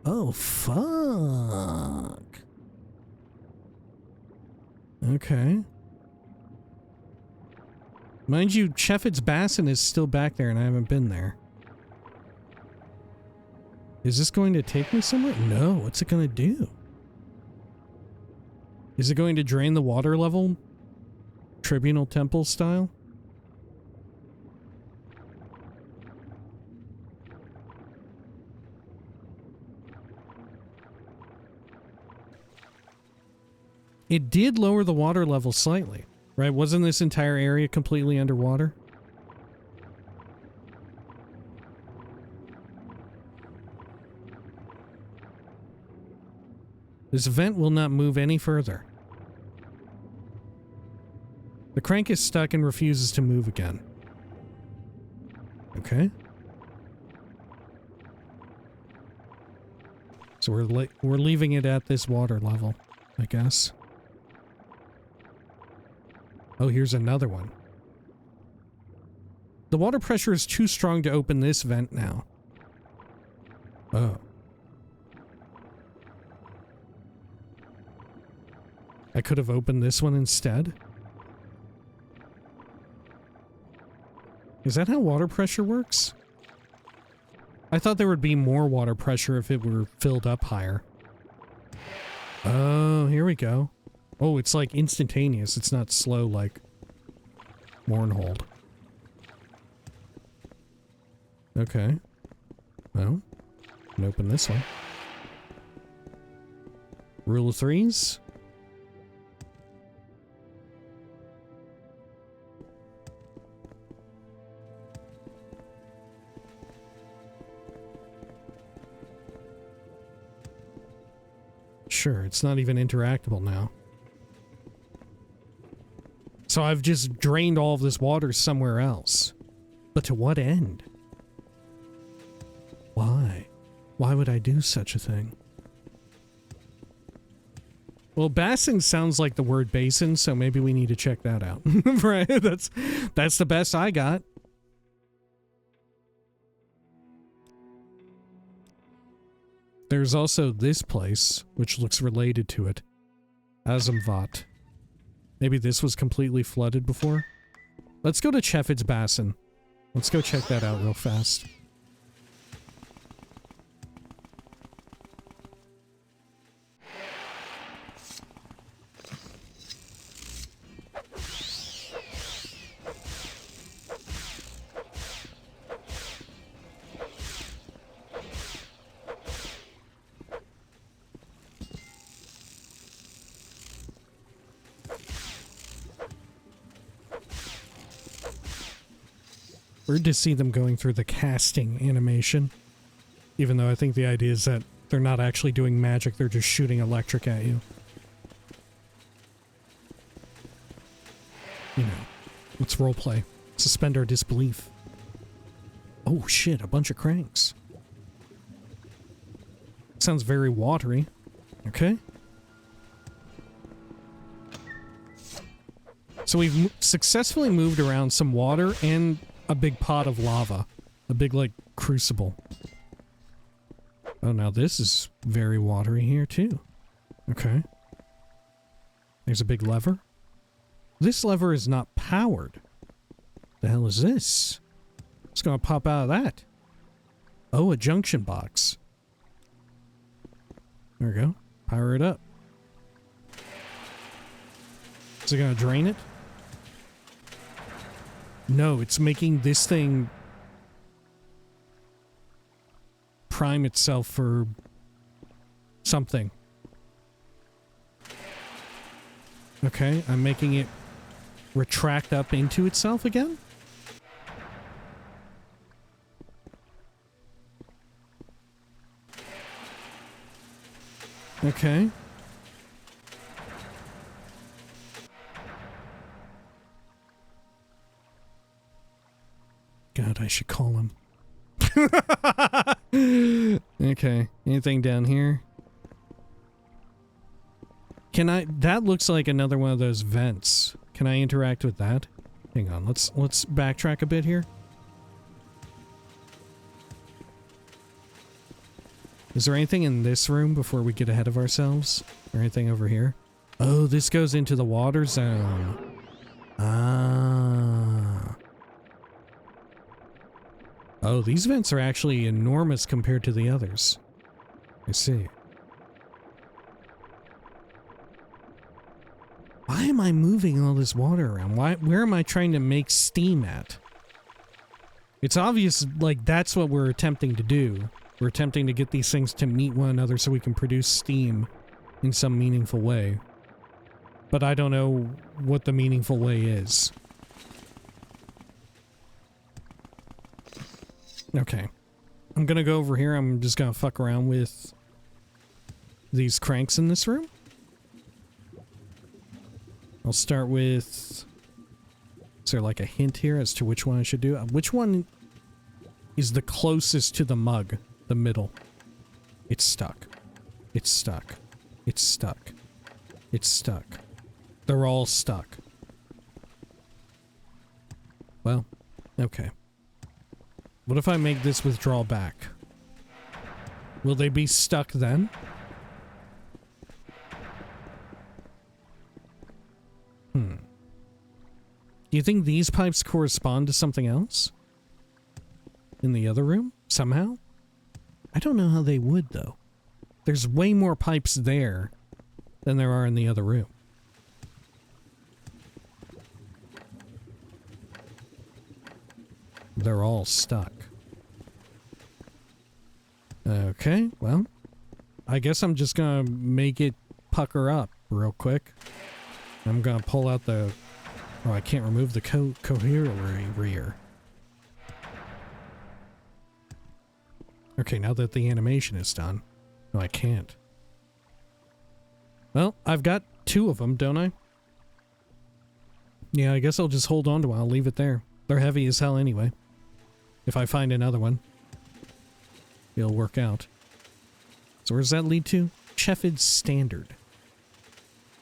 Oh, fuck. Okay. Mind you, Chefet's Basin is still back there and I haven't been there. Is this going to take me somewhere? No, what's it going to do? Is it going to drain the water level? Tribunal Temple style? It did lower the water level slightly, right? Wasn't this entire area completely underwater? This vent will not move any further. The crank is stuck and refuses to move again. Okay. So we're leaving it at this water level, I guess. Oh, here's another one. The water pressure is too strong to open this vent now. Oh. I could have opened this one instead. Is that how water pressure works? I thought there would be more water pressure if it were filled up higher. Oh, here we go. Oh, it's like instantaneous. It's not slow like Mournhold. Okay. Well, I can open this one. Rule of threes. Sure, it's not even interactable now. So I've just drained all of this water somewhere else. But to what end? Why? Why would I do such a thing? Well, basin sounds like the word basin, so maybe we need to check that out. Right? That's the best I got. There's also this place, which looks related to it. Azamvat. Maybe this was completely flooded before? Let's go to Chefid's Basin. Let's go check that out real fast. Weird to see them going through the casting animation. Even though I think the idea is that they're not actually doing magic, they're just shooting electric at you. You know, let's roleplay. Suspend our disbelief. Oh shit, a bunch of cranks. Sounds very watery. Okay. So we've successfully moved around some water and a big pot of lava. A big, like, crucible. Oh, now this is very watery here, too. Okay. There's a big lever. This lever is not powered. The hell is this? What's gonna pop out of that? Oh, a junction box. There we go. Power it up. Is it gonna drain it? No, it's making this thing prime itself for something. Okay, I'm making it retract up into itself again? Okay. God, I should call him. Okay, anything down here? Can I... That looks like another one of those vents. Can I interact with that? Hang on, let's backtrack a bit here. Is there anything in this room before we get ahead of ourselves? Or anything over here? Oh, this goes into the water zone. Ah... Oh, these vents are actually enormous compared to the others. I see. Why am I moving all this water around? Where am I trying to make steam at? It's obvious, like, that's what we're attempting to do. We're attempting to get these things to meet one another so we can produce steam in some meaningful way. But I don't know what the meaningful way is. Okay. I'm gonna go over here. I'm just gonna fuck around with these cranks in this room. I'll start with... Is there like a hint here as to which one I should do? Which one is the closest to the mug? The middle. It's stuck. It's stuck. It's stuck. It's stuck. They're all stuck. Well, okay. What if I make this withdraw back? Will they be stuck then? Do you think these pipes correspond to something else? In the other room? Somehow? I don't know how they would, though. There's way more pipes there than there are in the other room. They're all stuck. Okay, well, I guess I'm just gonna make it pucker up real quick. I'm gonna pull out the... Oh, I can't remove the coherer. Okay, now that the animation is done. No, I can't. Well, I've got two of them, don't I? Yeah, I guess I'll just hold on to one. I'll leave it there. They're heavy as hell anyway. If I find another one, it'll work out. So where does that lead to? Cheffid's Standard.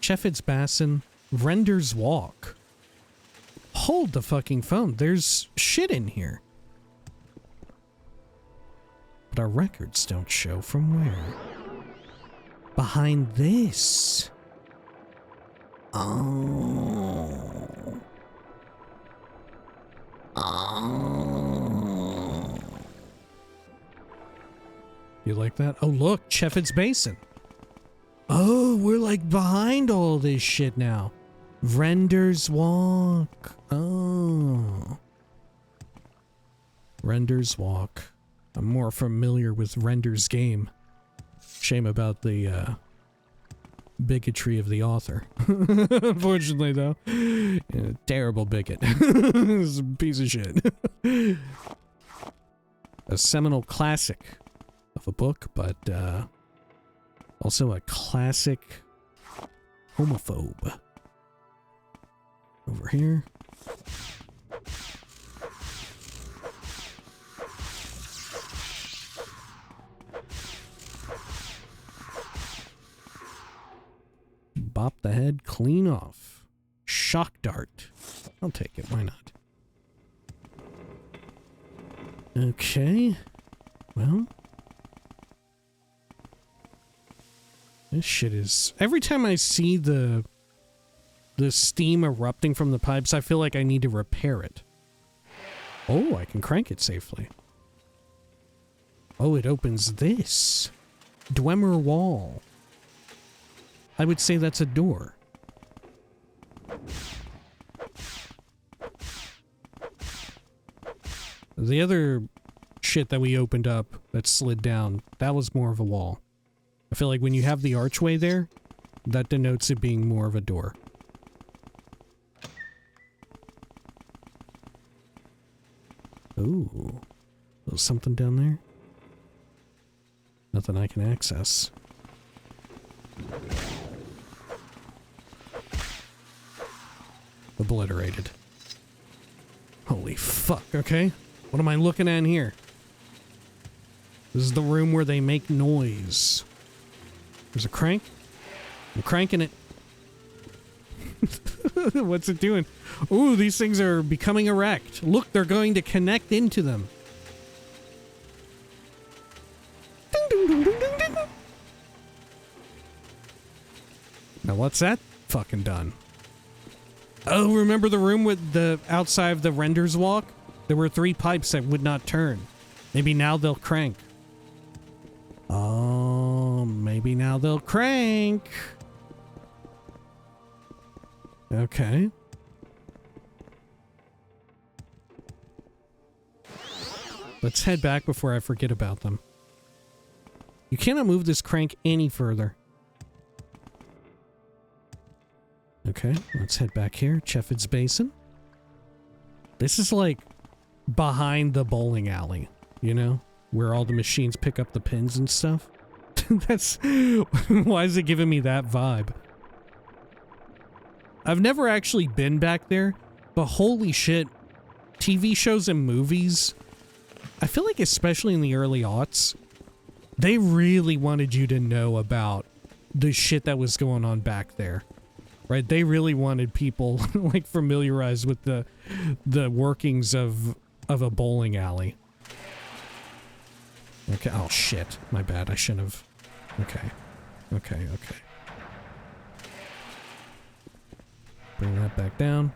Cheffid's Basin. Render's Walk. Hold the fucking phone. There's shit in here. But our records don't show from where. Behind this. Oh. Oh. You like that? Oh, look, Cheffid's Basin. Oh, we're like behind all this shit now. Render's Walk. Oh. Render's Walk. I'm more familiar with Render's Game. Shame about the bigotry of the author. Unfortunately, though. Yeah, terrible bigot. This is a piece of shit. A seminal classic of a book, but also a classic homophobe. Over here. Bop the head clean off. Shock dart. I'll take it, why not? Okay. Well. This shit is... Every time I see the steam erupting from the pipes, I feel like I need to repair it. Oh, I can crank it safely. Oh, it opens this. Dwemer wall. I would say that's a door. The other shit that we opened up that slid down, that was more of a wall. I feel like when you have the archway there, that denotes it being more of a door. Ooh. There's something down there? Nothing I can access. Obliterated. Holy fuck, okay. What am I looking at in here? This is the room where they make noise. There's a crank. I'm cranking it. What's it doing? Ooh, these things are becoming erect. Look, they're going to connect into them. Ding, ding, ding, ding, ding, ding. Now what's that fucking done? Oh, remember the room with the outside of the Render's Walk? There were 3 pipes that would not turn. Maybe now they'll crank. Oh, maybe now they'll crank. Okay. Let's head back before I forget about them. You cannot move this crank any further. Okay, let's head back here. Cheffid's Basin. This is like behind the bowling alley, you know? Where all the machines pick up the pins and stuff. That's... Why is it giving me that vibe? I've never actually been back there, but holy shit. TV shows and movies, I feel like especially in the early aughts, they really wanted you to know about the shit that was going on back there. Right? They really wanted people like familiarized with the workings of a bowling alley. Okay. Oh shit. My bad. I shouldn't have. Okay. Okay. Okay. Bring that back down.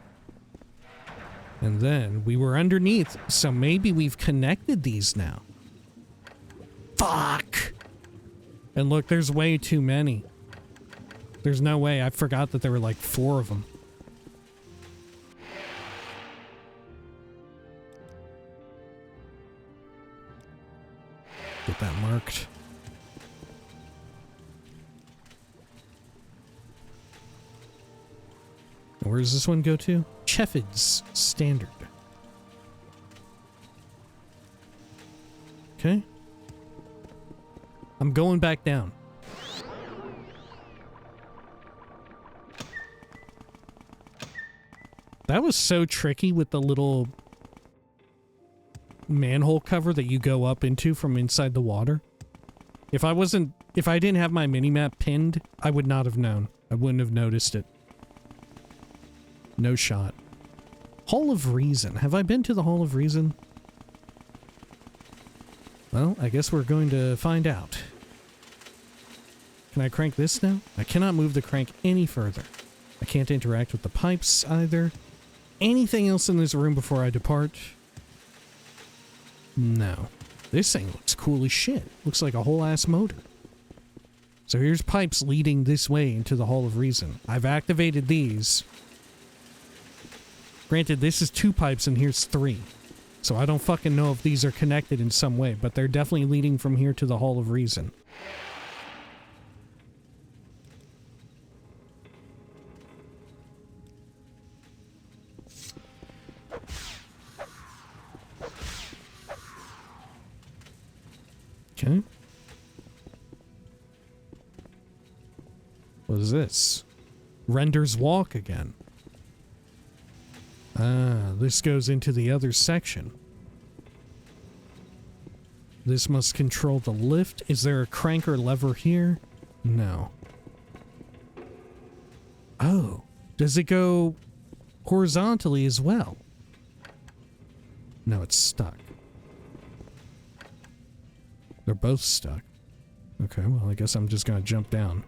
And then we were underneath, so maybe we've connected these now. Fuck! And look, there's way too many. There's no way. I forgot that there were like 4 of them. Get that marked. Where does this one go to? Cheffid's Standard. Okay. I'm going back down. That was so tricky with the little manhole cover that you go up into from inside the water. If I wasn't If I didn't have my minimap pinned, I would not have known. I wouldn't have noticed it. No shot. Hall of Reason. Have I been to the Hall of Reason? Well, I guess we're going to find out. Can I crank this now? I cannot move the crank any further. I can't interact with the pipes either. Anything else in this room before I depart? No. This thing looks cool as shit. Looks like a whole ass motor. So here's pipes leading this way into the Hall of Reason. I've activated these. Granted, this is 2 pipes and here's 3. So I don't fucking know if these are connected in some way, but they're definitely leading from here to the Hall of Reason. Okay. What is this? Render's Walk again. Ah, this goes into the other section. This must control the lift. Is there a crank or lever here? No. Oh, does it go horizontally as well? No, it's stuck. They're both stuck. Okay, well, I guess I'm just gonna jump down.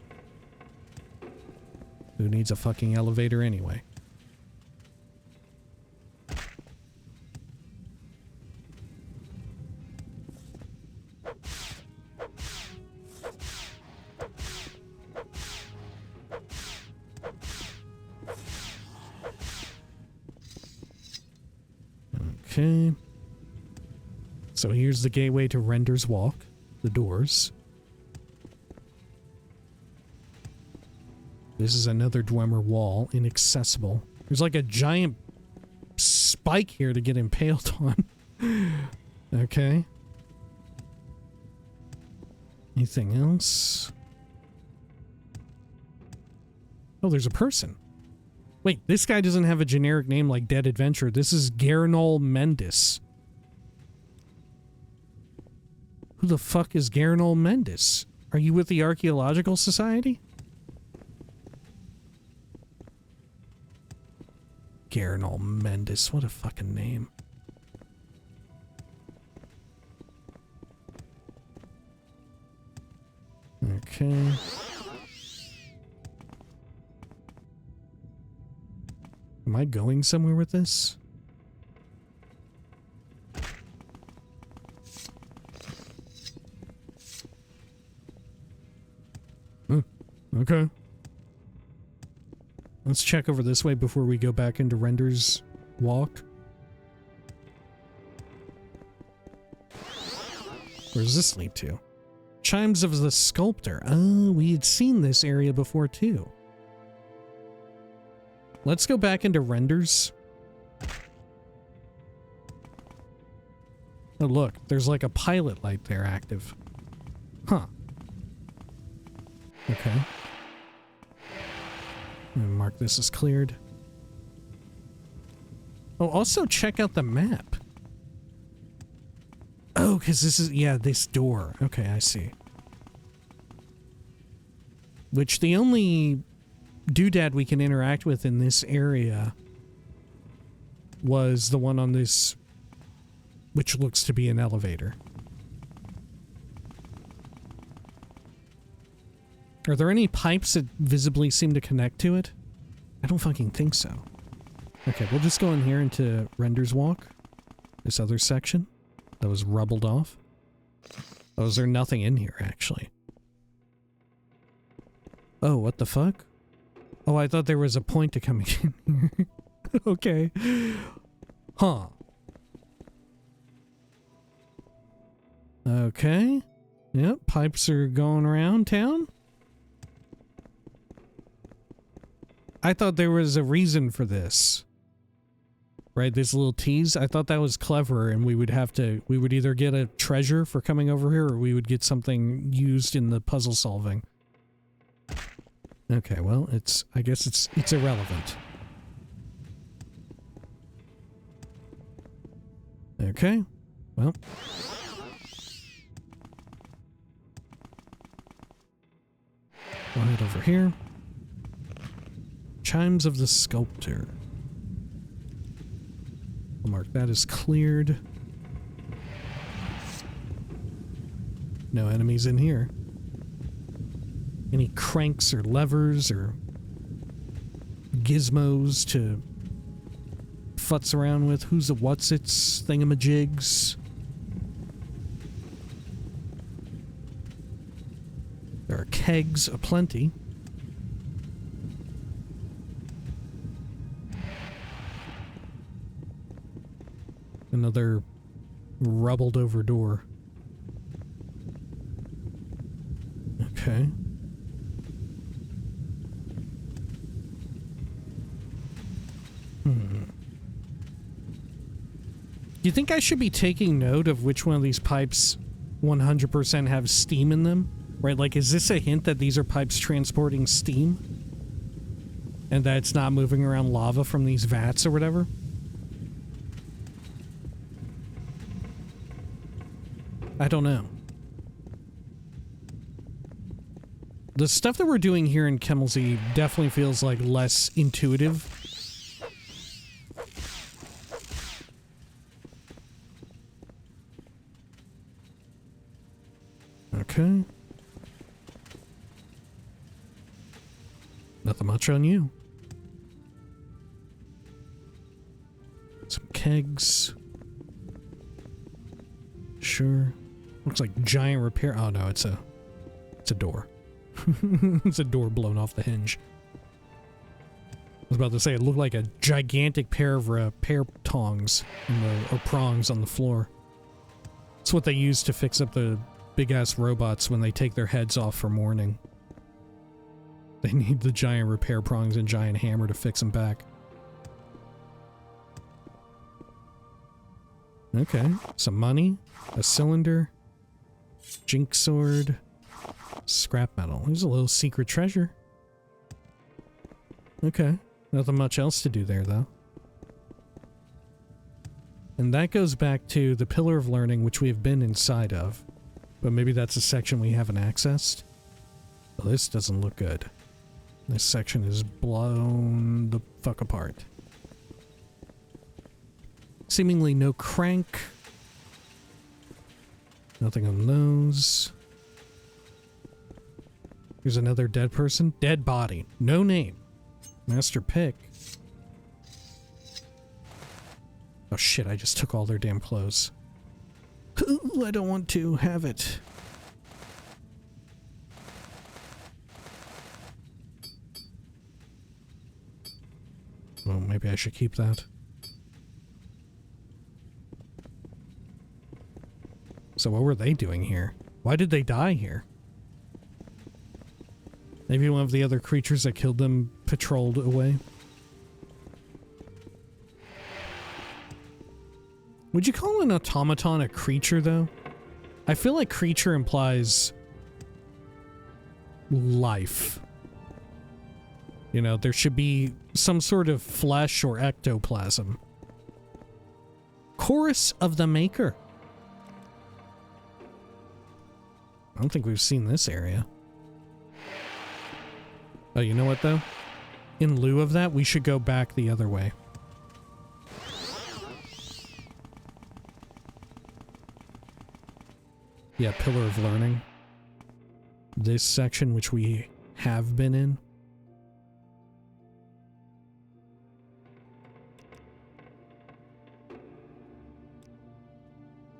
Who needs a fucking elevator anyway? Okay. So here's the gateway to Render's Walk. The doors. This is another Dwemer wall, inaccessible. There's like a giant spike here to get impaled on. Okay. Anything else? Oh, there's a person. Wait, this guy doesn't have a generic name like Dead Adventure. This is Kemel-Ze. Who the fuck is Kemel-Ze? Are you with the Archaeological Society? Kemel-Ze, what a fucking name. Okay. Am I going somewhere with this? Okay. Let's check over this way before we go back into Render's Walk. Where does this lead to? Chimes of the Sculptor. Oh, we had seen this area before too. Let's go back into Renders. Oh look, there's like a pilot light there active. Huh. Okay. I'm gonna mark this as cleared. Oh, also check out the map. Oh, because this is, yeah, this door. Okay, I see. Which the only doodad we can interact with in this area was the one on this, which looks to be an elevator. Are there any pipes that visibly seem to connect to it? I don't fucking think so. Okay, we'll just go in here into Render's Walk. This other section that was rubbled off. Oh, is there nothing in here, actually? Oh, what the fuck? Oh, I thought there was a point to coming in here. Okay. Huh. Okay. Yep, pipes are going around town. I thought there was a reason for this. Right, this little tease. I thought that was clever and we would either get a treasure for coming over here or we would get something used in the puzzle solving. Okay, well, I guess it's irrelevant. Okay, well. We'll head over here. Chimes of the Sculptor. I'll mark that as cleared. No enemies in here. Any cranks or levers or gizmos to futz around with? Who's a what's-its thingamajigs? There are kegs aplenty. Another rubbled over door. Okay. Do you think I should be taking note of which one of these pipes 100% have steam in them? Right, like, is this a hint that these are pipes transporting steam? And that it's not moving around lava from these vats or whatever? I don't know. The stuff that we're doing here in Kemel-Ze definitely feels like less intuitive. Okay. Nothing much on you. Some kegs. Sure. Looks like giant repair. Oh no, it's a door. It's a door blown off the hinge. I was about to say it looked like a gigantic pair of repair tongs or prongs on the floor. It's what they use to fix up the big-ass robots when they take their heads off for mourning. They need the giant repair prongs and giant hammer to fix them back. Okay, some money, a cylinder, jink sword, scrap metal. There's a little secret treasure. Okay, nothing much else to do there, though. And that goes back to the Pillar of Learning, which we have been inside of. But maybe that's a section we haven't accessed. Well, this doesn't look good. This section is blown the fuck apart. Seemingly no crank. Nothing on those. Here's another dead person. Dead body. No name. Master pick. Oh shit, I just took all their damn clothes. Ooh, I don't want to have it. Well, maybe I should keep that. So what were they doing here? Why did they die here? Maybe one of the other creatures that killed them patrolled away. Would you call an automaton a creature, though? I feel like creature implies life. You know, there should be some sort of flesh or ectoplasm. Chorus of the Maker. I don't think we've seen this area. Oh, you know what, though? In lieu of that, we should go back the other way. Yeah, Pillar of Learning. This section, which we have been in.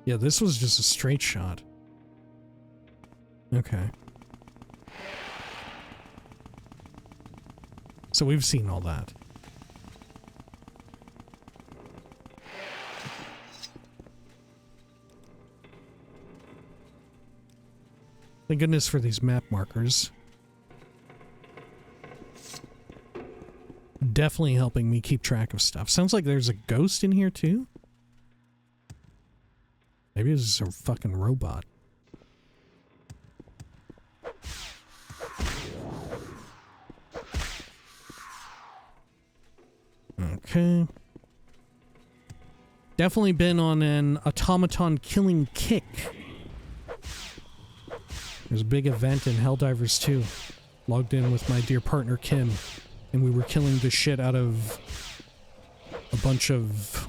Yeah, this was just a straight shot. Okay. So we've seen all that. Thank goodness for these map markers. Definitely helping me keep track of stuff. Sounds like there's a ghost in here too? Maybe this is a fucking robot. Okay. Definitely been on an automaton killing kick. There's a big event in Helldivers 2. logged in with my dear partner Kim, and we were killing the shit out of a bunch of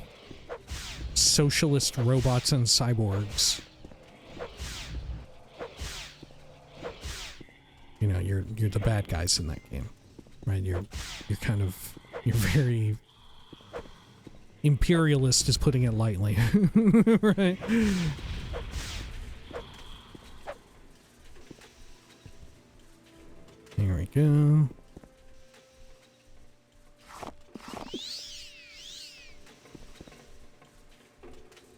socialist robots and cyborgs. You know, you're the bad guys in that game, right? You're very imperialist, is putting it lightly, right? Here we go.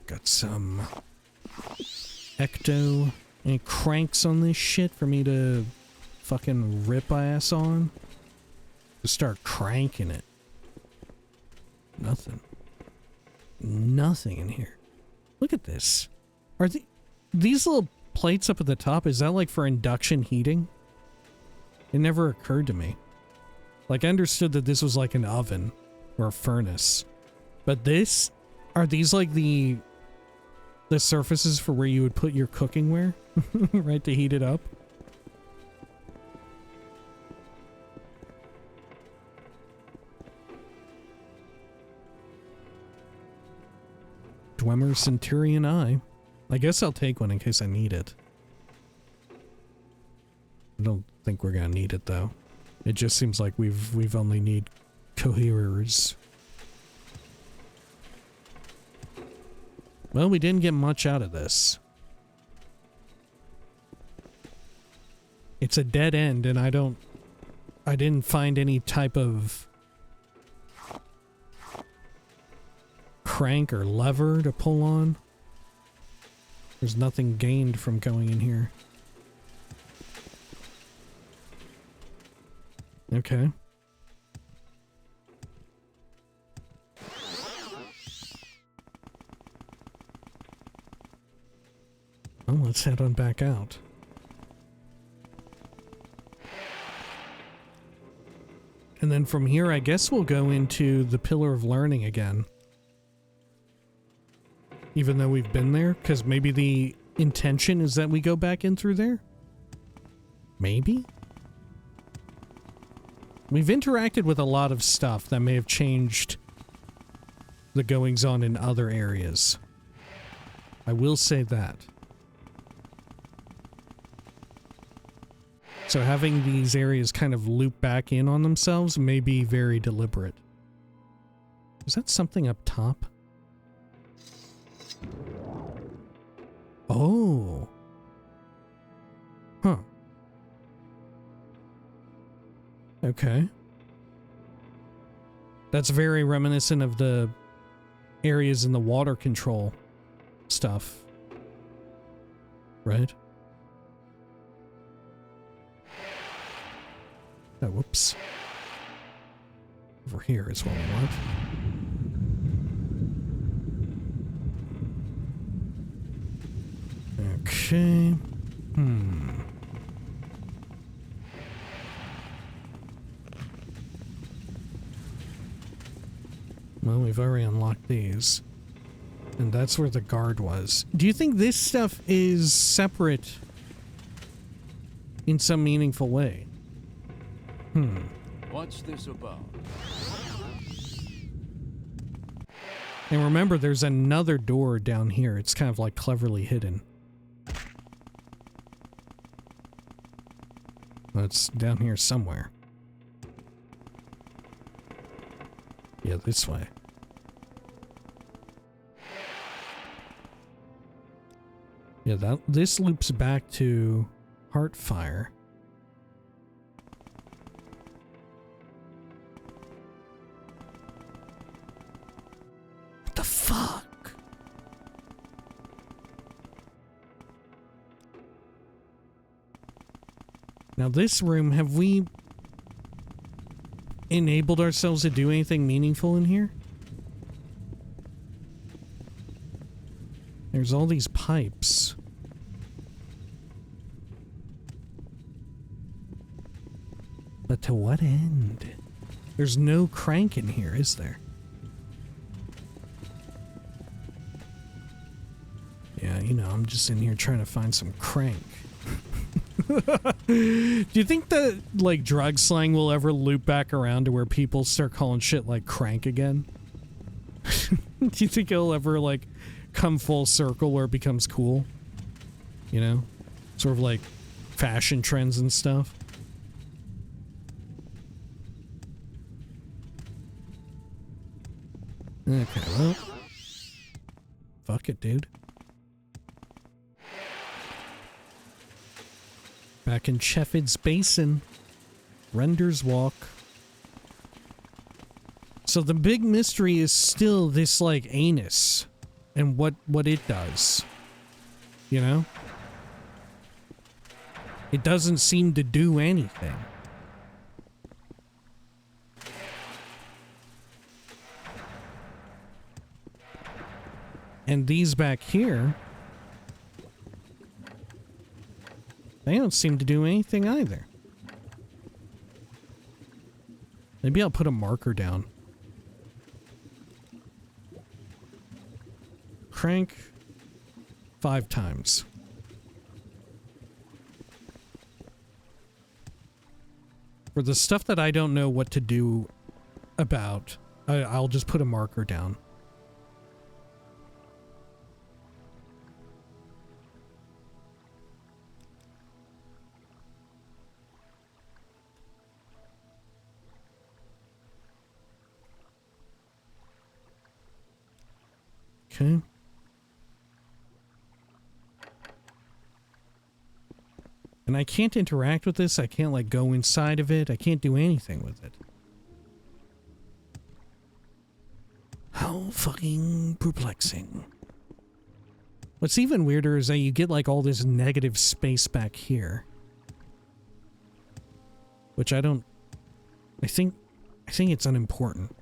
Got some ecto and cranks on this shit for me to fucking rip ass on. Just start cranking it. Nothing. Nothing in here. Look at this. Are these little plates up at the top, is that like for induction heating? It never occurred to me. Like, I understood that this was like an oven or a furnace. But this, are these like the surfaces for where you would put your cookingware? Right, to heat it up? Dwemer Centurion Eye. I guess I'll take one in case I need it. I don't think we're gonna need it though. It just seems like we've only need coherers. Well, we didn't get much out of this. It's a dead end, and I didn't find any type of crank or lever to pull on. There's nothing gained from going in here. Okay. Well, let's head on back out. And then from here, I guess we'll go into the Pillar of Learning again. Even though we've been there, because maybe the intention is that we go back in through there? Maybe? We've interacted with a lot of stuff that may have changed the goings-on in other areas. I will say that. So having these areas kind of loop back in on themselves may be very deliberate. Is that something up top? Oh. Huh. Okay. That's very reminiscent of the areas in the water control stuff. Right? Oh, whoops. Over here is what we want. Okay. Well, we've already unlocked these. And that's where the guard was. Do you think this stuff is separate in some meaningful way? What's this about? And remember, there's another door down here. It's kind of like cleverly hidden. Well, it's down here somewhere. Yeah, this way. Yeah, this loops back to Heartfire. What the fuck? Now this room, have we enabled ourselves to do anything meaningful in here? There's all these pipes. But to what end? There's no crank in here, is there? Yeah, you know, I'm just in here trying to find some crank. Do you think that, like, drug slang will ever loop back around to where people start calling shit like crank again? Do you think it'll ever, like, come full circle where it becomes cool? You know? Sort of like fashion trends and stuff. Okay, well. Fuck it, dude. Back in Cheffid's Basin. Render's Walk. So the big mystery is still this, like, anus. And what it does. You know? It doesn't seem to do anything. And these back here, they don't seem to do anything either. Maybe I'll put a marker down. Crank 5 times. For the stuff that I don't know what to do about, I'll just put a marker down. Okay. And I can't interact with this. I can't, like, go inside of it. I can't do anything with it. How fucking perplexing. What's even weirder is that you get, like, all this negative space back here. Which I don't... I think it's unimportant.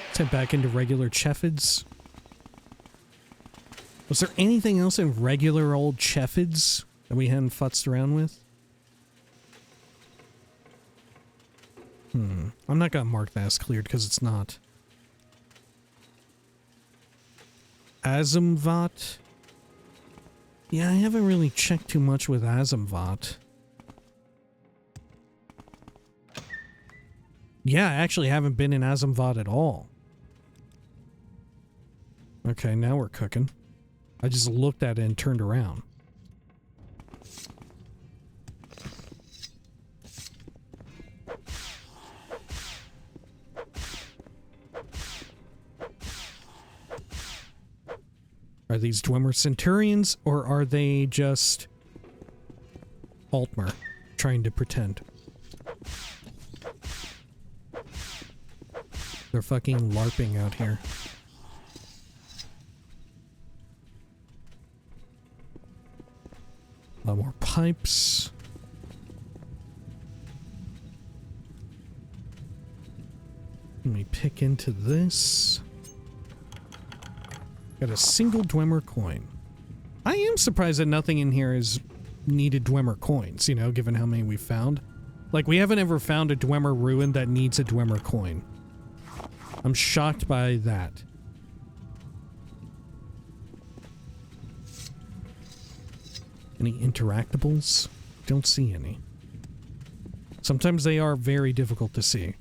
Let's head back into regular Cheffids. Was there anything else in regular old Cheffids that we hadn't futzed around with? I'm not gonna mark that as cleared because it's not. Azumvat. Yeah, I haven't really checked too much with Azumvat. Yeah, I actually haven't been in Azumvat at all. Okay, now we're cooking. I just looked at it and turned around. Are these Dwemer Centurions, or are they just Altmer trying to pretend? They're fucking LARPing out here. A lot more pipes. Let me pick into this. Got a single Dwemer coin. I am surprised that nothing in here is needed Dwemer coins, you know, given how many we found. Like, we haven't ever found a Dwemer ruin that needs a Dwemer coin. I'm shocked by that. Any interactables? Don't see any. Sometimes they are very difficult to see.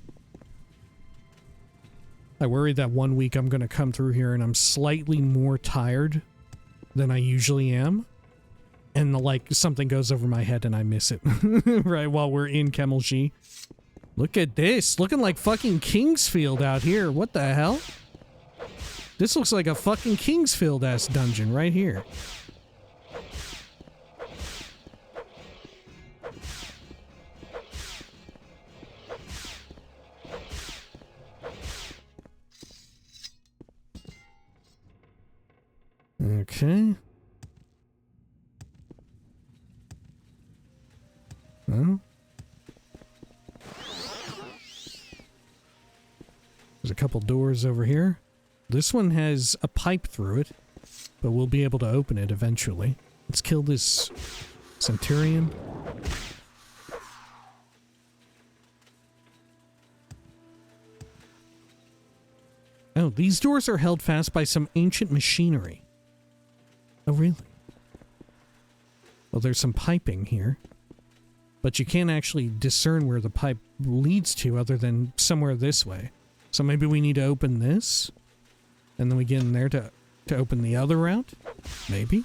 I worry that one week I'm going to come through here and I'm slightly more tired than I usually am. And like something goes over my head and I miss it. Right, while we're in Kemel-Ze. Look at this. Looking like fucking Kingsfield out here. What the hell? This looks like a fucking Kingsfield-ass dungeon right here. Okay. Well. There's a couple doors over here. This one has a pipe through it, but we'll be able to open it eventually. Let's kill this Centurion. these doors are held fast by some ancient machinery. Oh, really? Well, there's some piping here. But you can't actually discern where the pipe leads to other than somewhere this way. So maybe we need to open this? And then we get in there to open the other route? Maybe?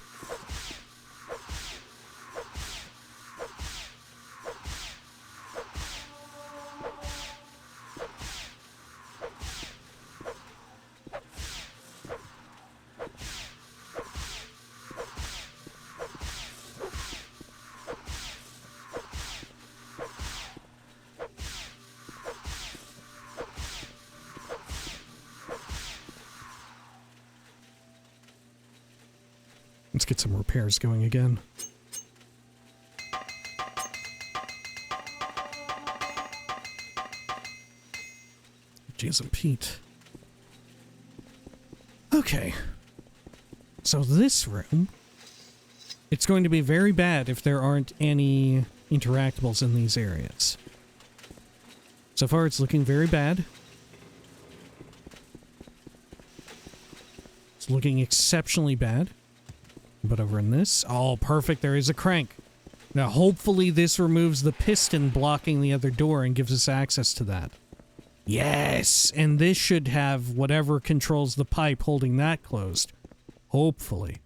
Let's get some repairs going again. Jason Pete. Okay. So this room, it's going to be very bad if there aren't any interactables in these areas. So far it's looking very bad. It's looking exceptionally bad. But over in this, oh, perfect, there is a crank. Now, hopefully this removes the piston blocking the other door and gives us access to that. Yes, and this should have whatever controls the pipe holding that closed. Hopefully.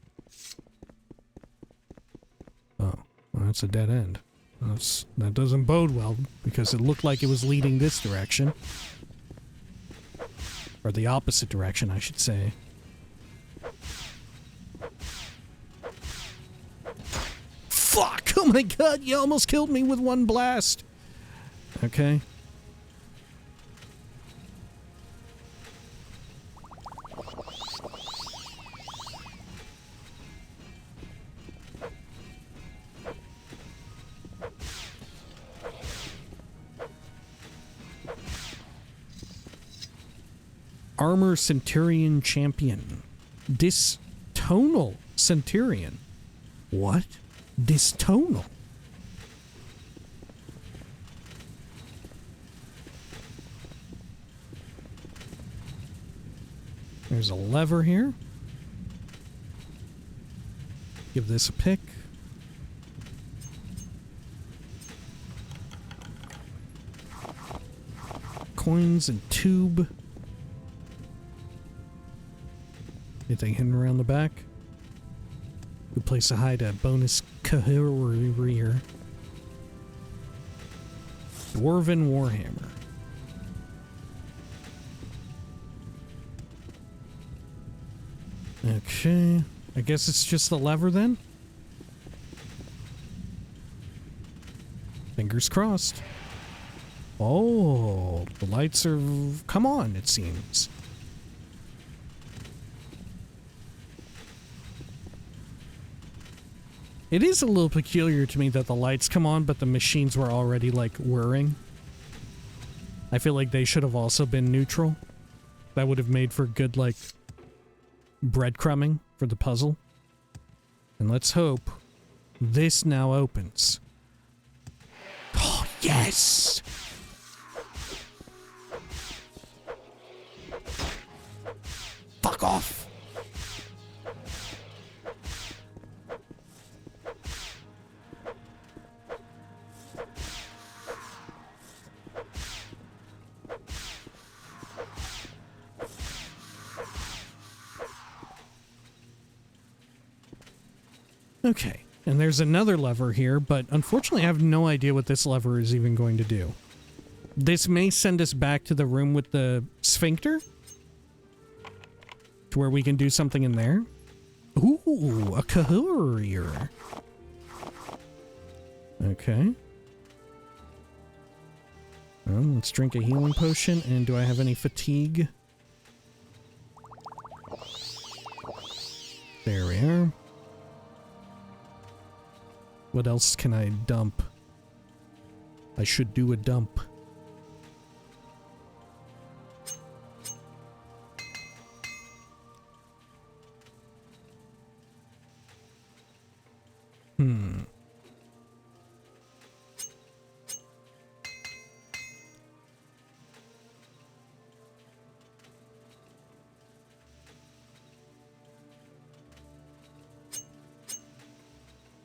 Oh, well, that's a dead end. That doesn't bode well, because it looked like it was leading this direction. Or the opposite direction, I should say. Fuck! Oh my god, you almost killed me with one blast! Okay. Armor Centurion Champion. Distonal Centurion. What? Distonal. There's a lever here. Give this a pick. Coins and tube. Anything hidden around the back? Good place to hide a bonus courier. Dwarven Warhammer. Okay. I guess it's just the lever then? Fingers crossed. Oh, the lights are... come on, it seems. It is a little peculiar to me that the lights come on, but the machines were already, like, whirring. I feel like they should have also been neutral. That would have made for good, like, breadcrumbing for the puzzle. And let's hope this now opens. Oh, yes! Fuck off! Okay, and there's another lever here, but unfortunately I have no idea what this lever is even going to do. This may send us back to the room with the sphincter? To where we can do something in there? Ooh, a courier. Okay. Well, let's drink a healing potion, and do I have any fatigue? There we are. What else can I dump? I should do a dump.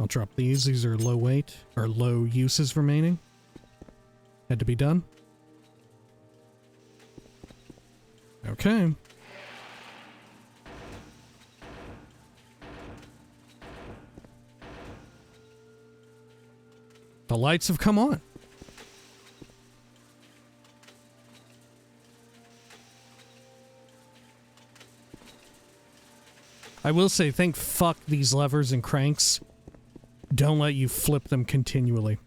I'll drop these. These are low weight, or low uses remaining. Had to be done. Okay. The lights have come on. I will say, thank fuck these levers and cranks don't let you flip them continually.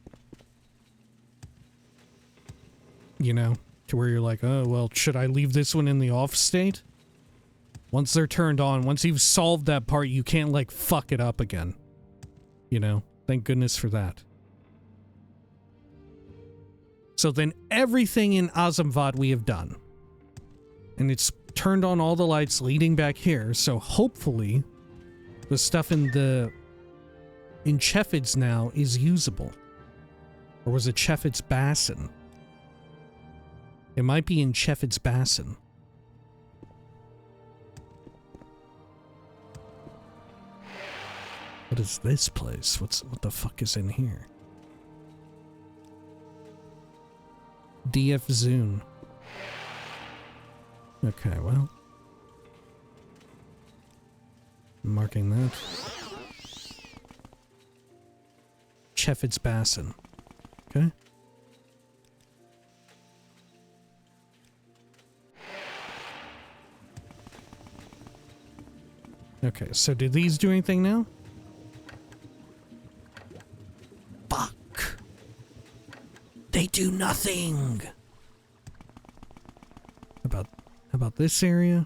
You know, to where you're like, oh, well, should I leave this one in the off state? Once they're turned on, once you've solved that part, you can't, like, fuck it up again. You know, thank goodness for that. So then everything in Azamvat we have done. And it's turned on all the lights leading back here, so hopefully the stuff in Chefid's now is usable. Or was it Chefid's Basin? It might be in Chefid's Basin. What is this place? What the fuck is in here? DF Zune. Okay, well. Marking that. Chefid's Basin. Okay. Okay, so did these do anything now? Fuck. They do nothing. How about this area?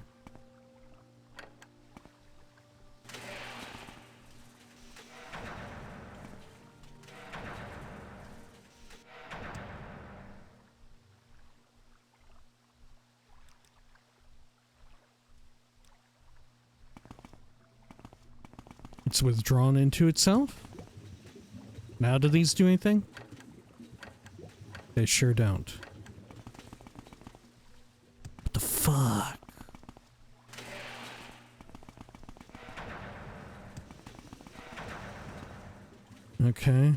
It's withdrawn into itself? Now do these do anything? They sure don't. What the fuck? Okay.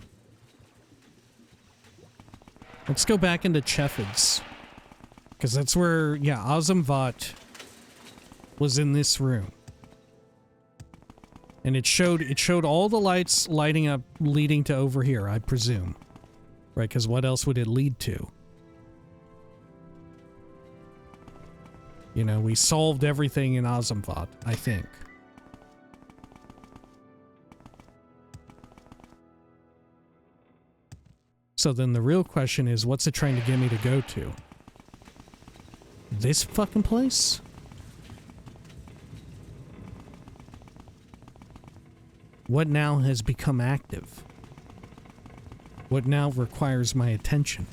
Let's go back into Chefid's. Because that's where, yeah, Azamvat was in this room. And it showed all the lights lighting up leading to over here, I presume. Right, because what else would it lead to? You know, we solved everything in Azamvat, I think. So then the real question is, what's it trying to get me to go to? This fucking place? What now has become active? What now requires my attention?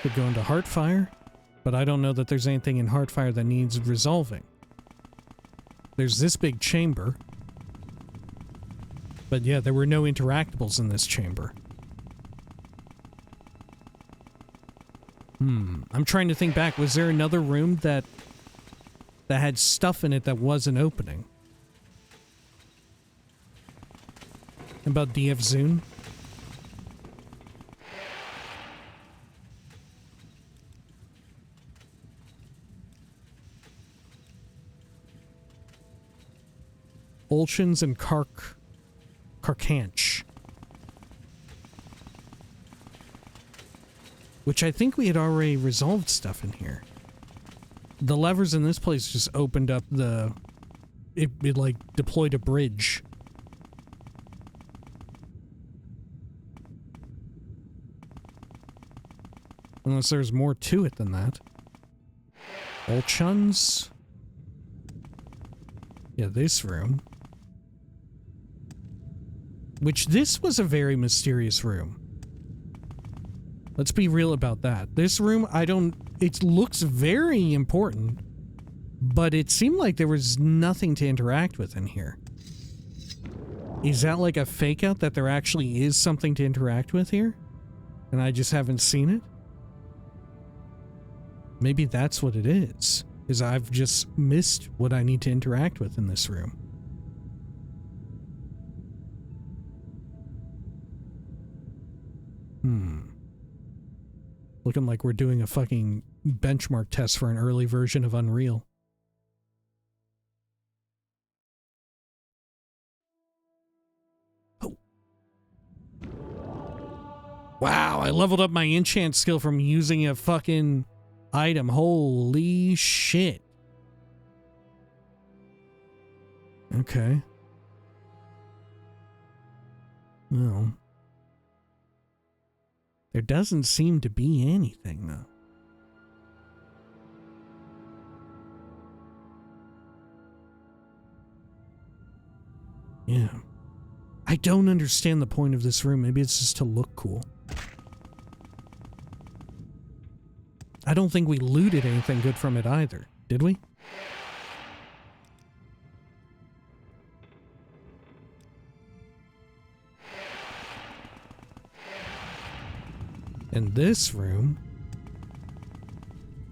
Could go into Heartfire, but I don't know that there's anything in Heartfire that needs resolving. There's this big chamber. But yeah, there were no interactables in this chamber. I'm trying to think back. Was there another room that had stuff in it that wasn't opening? About DF Zune? Olshins and Karkanch. Which I think we had already resolved stuff in here. The levers in this place just opened up the... It like deployed a bridge. Unless there's more to it than that. Olchun's. Yeah, this room. Which this was a very mysterious room. Let's be real about that. This room, it looks very important, but it seemed like there was nothing to interact with in here. Is that like a fake out that there actually is something to interact with here? And I just haven't seen it? Maybe that's what it is. is I've just missed what I need to interact with in this room. Looking like we're doing a fucking benchmark test for an early version of Unreal. Oh. Wow, I leveled up my enchant skill from using a fucking item. Holy shit. Okay. Well, there doesn't seem to be anything, though. Yeah. I don't understand the point of this room. Maybe it's just to look cool. I don't think we looted anything good from it either, did we? And this room,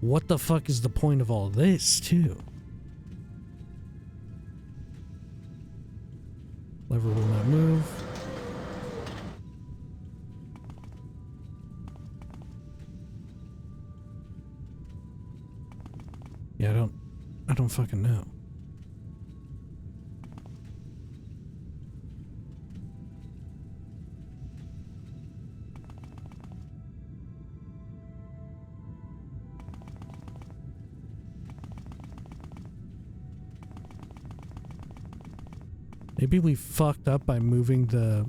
what the fuck is the point of all this, too? Lever will not move. Yeah, I don't fucking know. Maybe we fucked up by moving the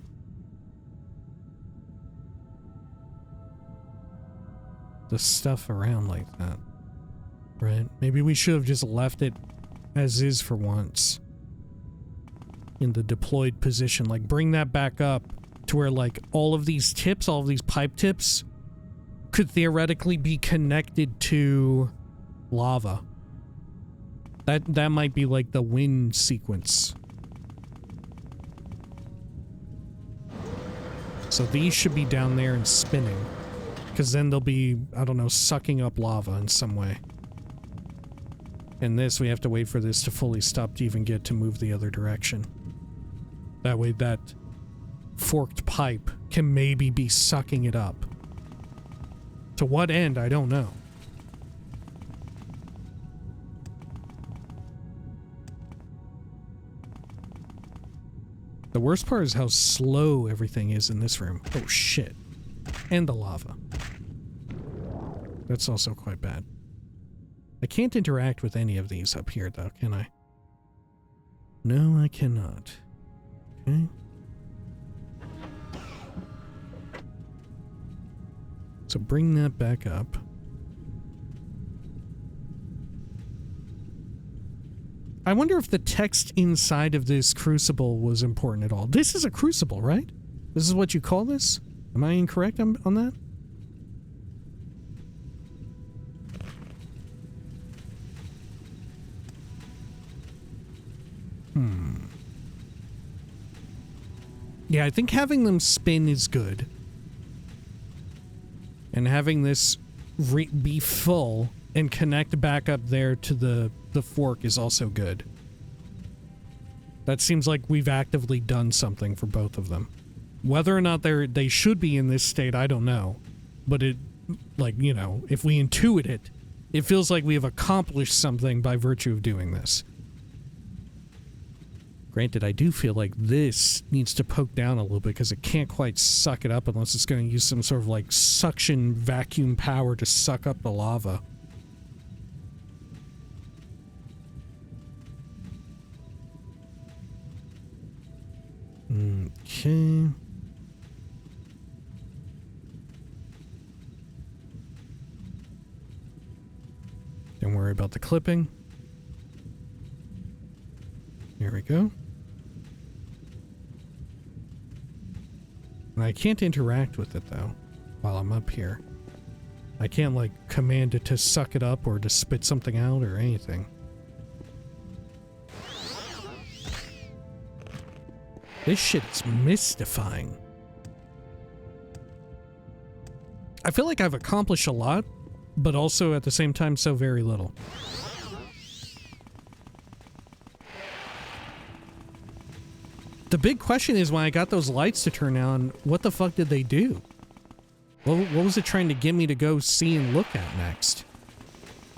stuff around like that, right? Maybe we should have just left it as is for once in the deployed position. Like, bring that back up to where, like, all of these tips, all of these pipe tips could theoretically be connected to lava. That might be like the wind sequence. So these should be down there and spinning, because then they'll be, I don't know, sucking up lava in some way. And this, we have to wait for this to fully stop to even get to move the other direction. That way that forked pipe can maybe be sucking it up. To what end, I don't know. The worst part is how slow everything is in this room. Oh shit. And the lava. That's also quite bad. I can't interact with any of these up here though, can I? No, I cannot. Okay. So bring that back up. I wonder if the text inside of this crucible was important at all. This is a crucible, right? This is what you call this? Am I incorrect on that? Yeah, I think having them spin is good. And having this be full and connect back up there to the fork is also good. That seems like we've actively done something for both of them. Whether or not they should be in this state, I don't know. But it, like, you know, if we intuit it, it feels like we have accomplished something by virtue of doing this. Granted, I do feel like this needs to poke down a little bit because it can't quite suck it up unless it's going to use some sort of like suction vacuum power to suck up the lava. Okay. Don't worry about the clipping. Here we go. And I can't interact with it though while I'm up here. I can't like command it to suck it up or to spit something out or anything. This shit is mystifying. I feel like I've accomplished a lot, but also at the same time so very little. The big question is, when I got those lights to turn on, what the fuck did they do? What was it trying to get me to go see and look at next?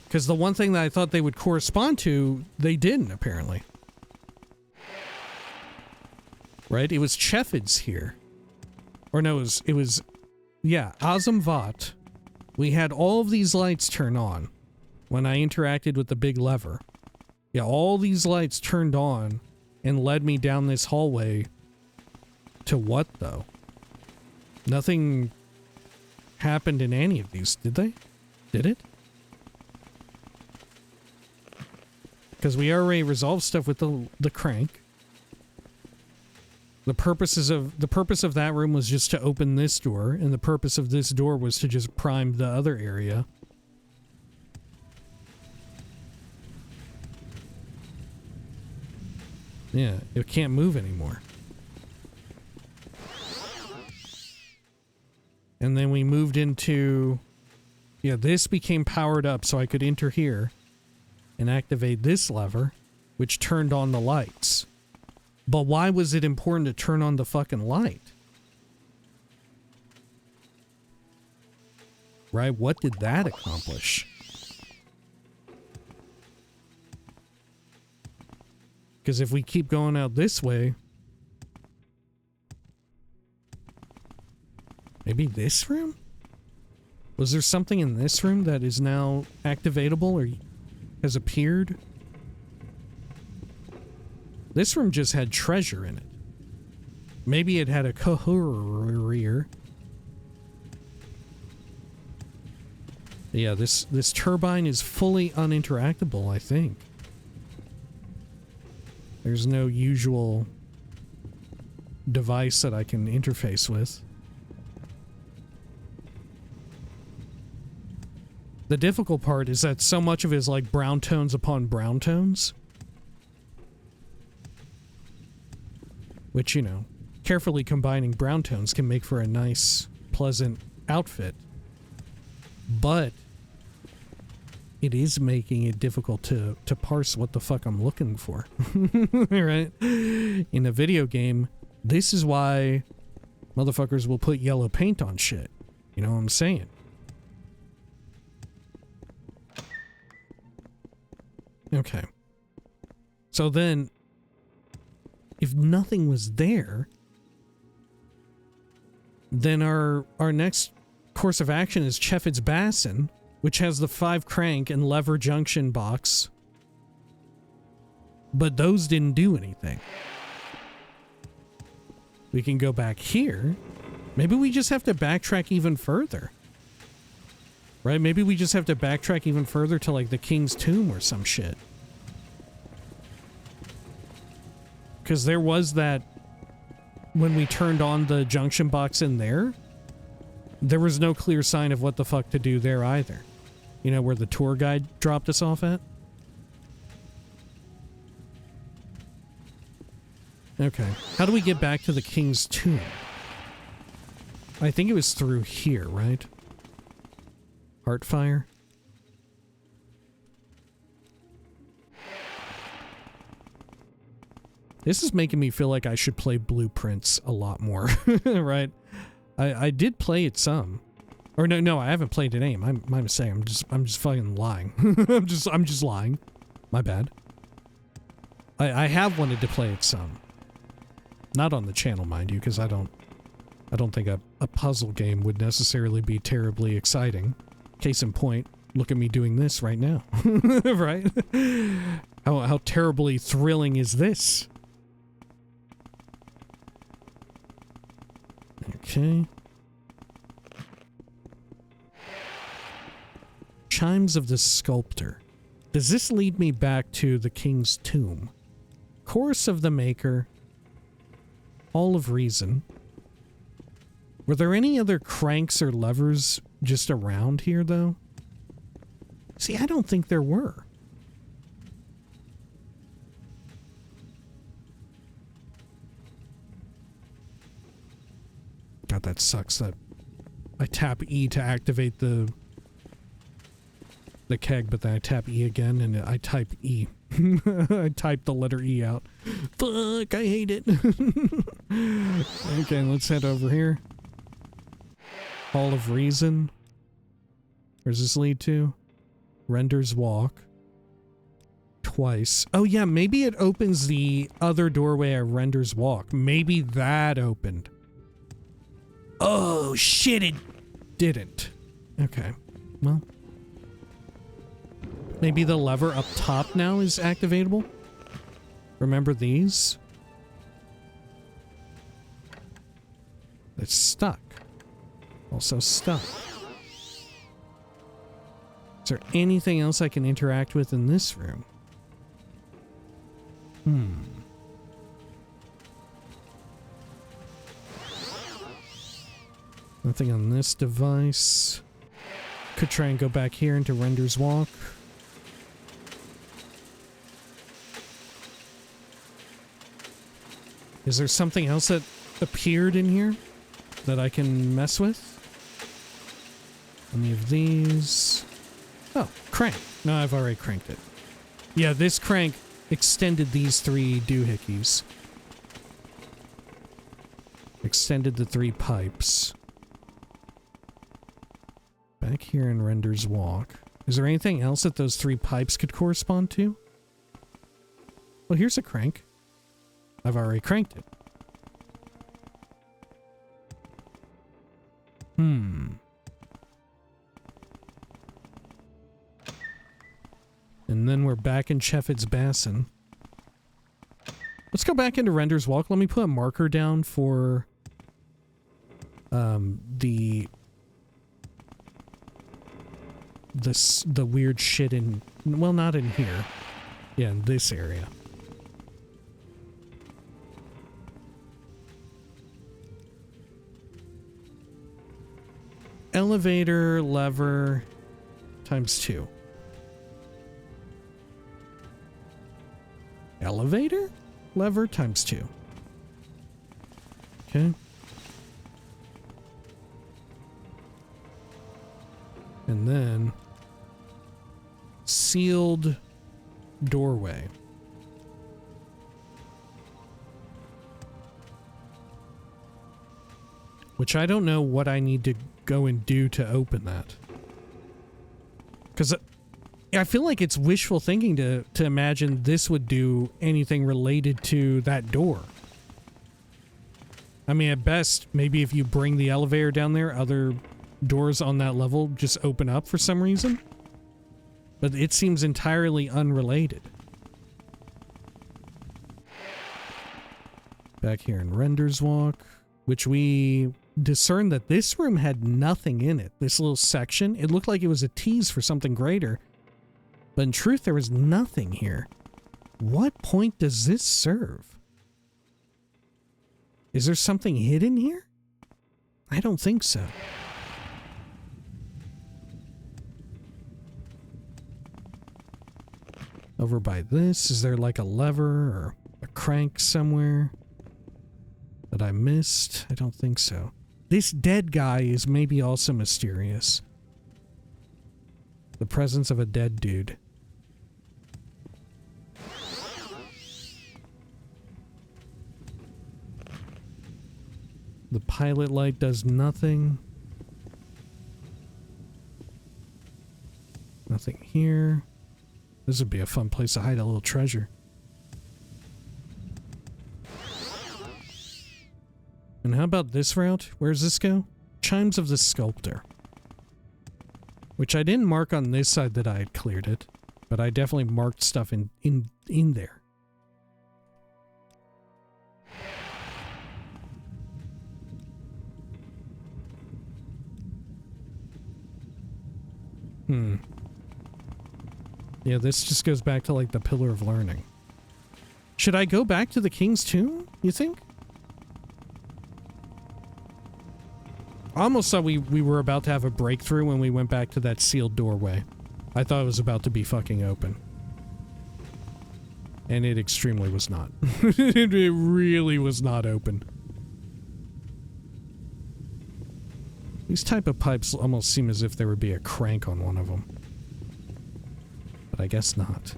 Because the one thing that I thought they would correspond to, they didn't, apparently. Right? It was Chefid's here. Or no, it was yeah, Azamvat. We had all of these lights turn on when I interacted with the big lever. Yeah, all these lights turned on and led me down this hallway to what, though? Nothing happened in any of these, did they? Did it? Because we already resolved stuff with the crank. The purpose of that room was just to open this door, and the purpose of this door was to just prime the other area. Yeah, it can't move anymore. And then we moved into... Yeah, this became powered up so I could enter here and activate this lever, which turned on the lights. But why was it important to turn on the fucking light? Right? What did that accomplish? Because if we keep going out this way... Maybe this room? Was there something in this room that is now activatable or has appeared? This room just had treasure in it. Maybe it had a courier. Yeah, this turbine is fully uninteractable, I think. There's no usual device that I can interface with. The difficult part is that so much of it is like brown tones upon brown tones. Which, you know, carefully combining brown tones can make for a nice, pleasant outfit. But it is making it difficult to parse what the fuck I'm looking for. Right? In a video game, this is why motherfuckers will put yellow paint on shit. You know what I'm saying? Okay. So then, if nothing was there, then our next course of action is Chefid's Basin, which has the 5 crank and lever junction box. But those didn't do anything. We can go back here. Maybe we just have to backtrack even further. Right? Maybe we just have to backtrack even further to like the King's Tomb or some shit. Because there was that, when we turned on the junction box in there, there was no clear sign of what the fuck to do there either. You know, where the tour guide dropped us off at? Okay. How do we get back to the King's Tomb? I think it was through here, right? Heartfire? This is making me feel like I should play Blueprints a lot more, right? I did play it some. Or no, I haven't played it any. My mistake. I'm just fucking lying. I'm just lying. My bad. I have wanted to play it some. Not on the channel, mind you, because I don't think a puzzle game would necessarily be terribly exciting. Case in point, look at me doing this right now. Right? How terribly thrilling is this? Okay. Chimes of the Sculptor. Does this lead me back to the King's Tomb? Chorus of the Maker. Hall of Reason. Were there any other cranks or levers just around here, though? See, I don't think there were. God, that sucks that I tap E to activate the the keg, but then I tap E again and I type E. I type the letter E out. Fuck, I hate it. Okay, let's head over here. Hall of Reason. Where's this lead to? Render's Walk. Twice. Oh yeah, maybe it opens the other doorway at Render's Walk. Maybe that opened. Oh shit, it didn't. Okay, well. Maybe the lever up top now is activatable? Remember these? It's stuck. Also stuck. Is there anything else I can interact with in this room? Nothing on this device. Could try and go back here into Render's Walk. Is there something else that appeared in here that I can mess with? Any of these? Oh, crank. No, I've already cranked it. Yeah, this crank extended these 3 doohickeys. Extended the 3 pipes. Back here in Render's Walk. Is there anything else that those 3 pipes could correspond to? Well, here's a crank. I've already cranked it. And then we're back in Chefit's Basin. Let's go back into Render's Walk. Let me put a marker down for the weird shit in, well, not in here. Yeah, in this area. Elevator lever times 2. Elevator lever times 2. Okay. And then sealed doorway. Which I don't know what I need to go and do to open that. Because I feel like it's wishful thinking to imagine this would do anything related to that door. I mean, at best, maybe if you bring the elevator down there, other doors on that level just open up for some reason. But it seems entirely unrelated. Back here in Render's Walk, which we discerned that this room had nothing in it. This little section, it looked like it was a tease for something greater. But in truth, there was nothing here. What point does this serve? Is there something hidden here? I don't think so. Over by this, is there like a lever or a crank somewhere that I missed? I don't think so. This dead guy is maybe also mysterious. The presence of a dead dude. The pilot light does nothing. Nothing here. This would be a fun place to hide a little treasure. And how about this route? Where does this go? Chimes of the Sculptor. Which I didn't mark on this side that I had cleared it, but I definitely marked stuff in there. Yeah, this just goes back to like the Pillar of Learning. Should I go back to the King's Tomb, you think? I almost thought we were about to have a breakthrough when we went back to that sealed doorway. I thought it was about to be fucking open. And it extremely was not. It really was not open. These type of pipes almost seem as if there would be a crank on one of them. But I guess not.